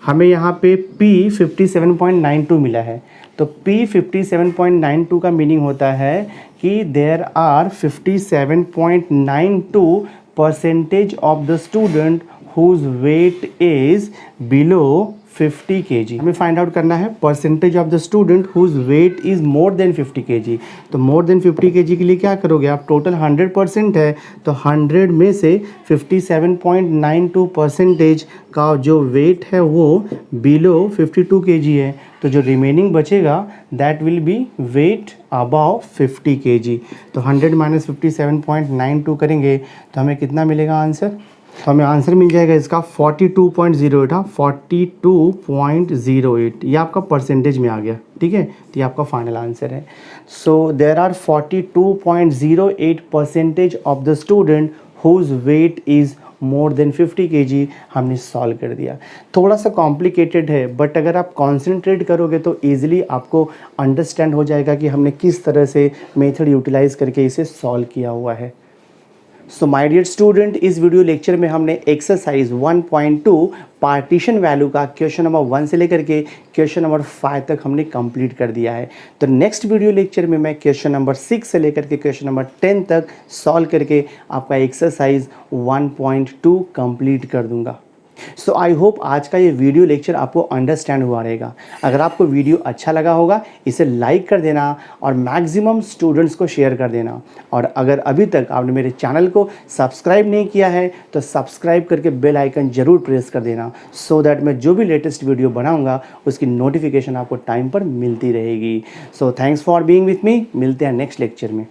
हमें यहाँ पे P 57.92 मिला है, तो P 57.92 का मीनिंग होता है कि there are 57.92% of the student whose weight is below 50 kg। हमें फाइंड आउट करना है percentage of the student whose weight is more than 50 kg। तो मोर देन 50 kg के लिए क्या करोगे आप, टोटल 100% है, तो 100 में से 57.92% का जो वेट है वो बिलो 52 kg है, तो जो रिमेनिंग बचेगा that will be weight above 50 kg। तो 100 माइनस 57.92 करेंगे तो हमें कितना मिलेगा आंसर, तो हमें आंसर मिल जाएगा इसका 42.08। हाँ 42.08, ये आपका परसेंटेज में आ गया, ठीक है, तो ये आपका फाइनल आंसर है। So there are 42.08% of the student whose weight is more than 50 kg। हमने सॉल्व कर दिया, थोड़ा सा कॉम्प्लिकेटेड है, बट अगर आप कॉन्सेंट्रेट करोगे तो ईजिली आपको अंडरस्टैंड हो जाएगा कि हमने किस तरह से मेथड यूटिलाइज करके इसे सॉल्व किया हुआ है। सो माय डियर स्टूडेंट, इस वीडियो लेक्चर में हमने एक्सरसाइज 1.2 पार्टीशन वैल्यू का क्वेश्चन नंबर 1 से लेकर के क्वेश्चन नंबर 5 तक हमने कंप्लीट कर दिया है। तो नेक्स्ट वीडियो लेक्चर में मैं क्वेश्चन नंबर 6 से लेकर के क्वेश्चन नंबर 10 तक सॉल्व करके आपका एक्सरसाइज 1.2 कंप्लीट कर दूंगा। सो आई होप आज का ये वीडियो लेक्चर आपको अंडरस्टैंड हुआ रहेगा। अगर आपको वीडियो अच्छा लगा होगा इसे लाइक कर देना और मैक्सिमम स्टूडेंट्स को शेयर कर देना, और अगर अभी तक आपने मेरे चैनल को सब्सक्राइब नहीं किया है तो सब्सक्राइब करके बेल आइकन ज़रूर प्रेस कर देना, सो दैट मैं जो भी लेटेस्ट वीडियो बनाऊंगा उसकी नोटिफिकेशन आपको टाइम पर मिलती रहेगी। So thanks for being with me, मिलते हैं नेक्स्ट लेक्चर में।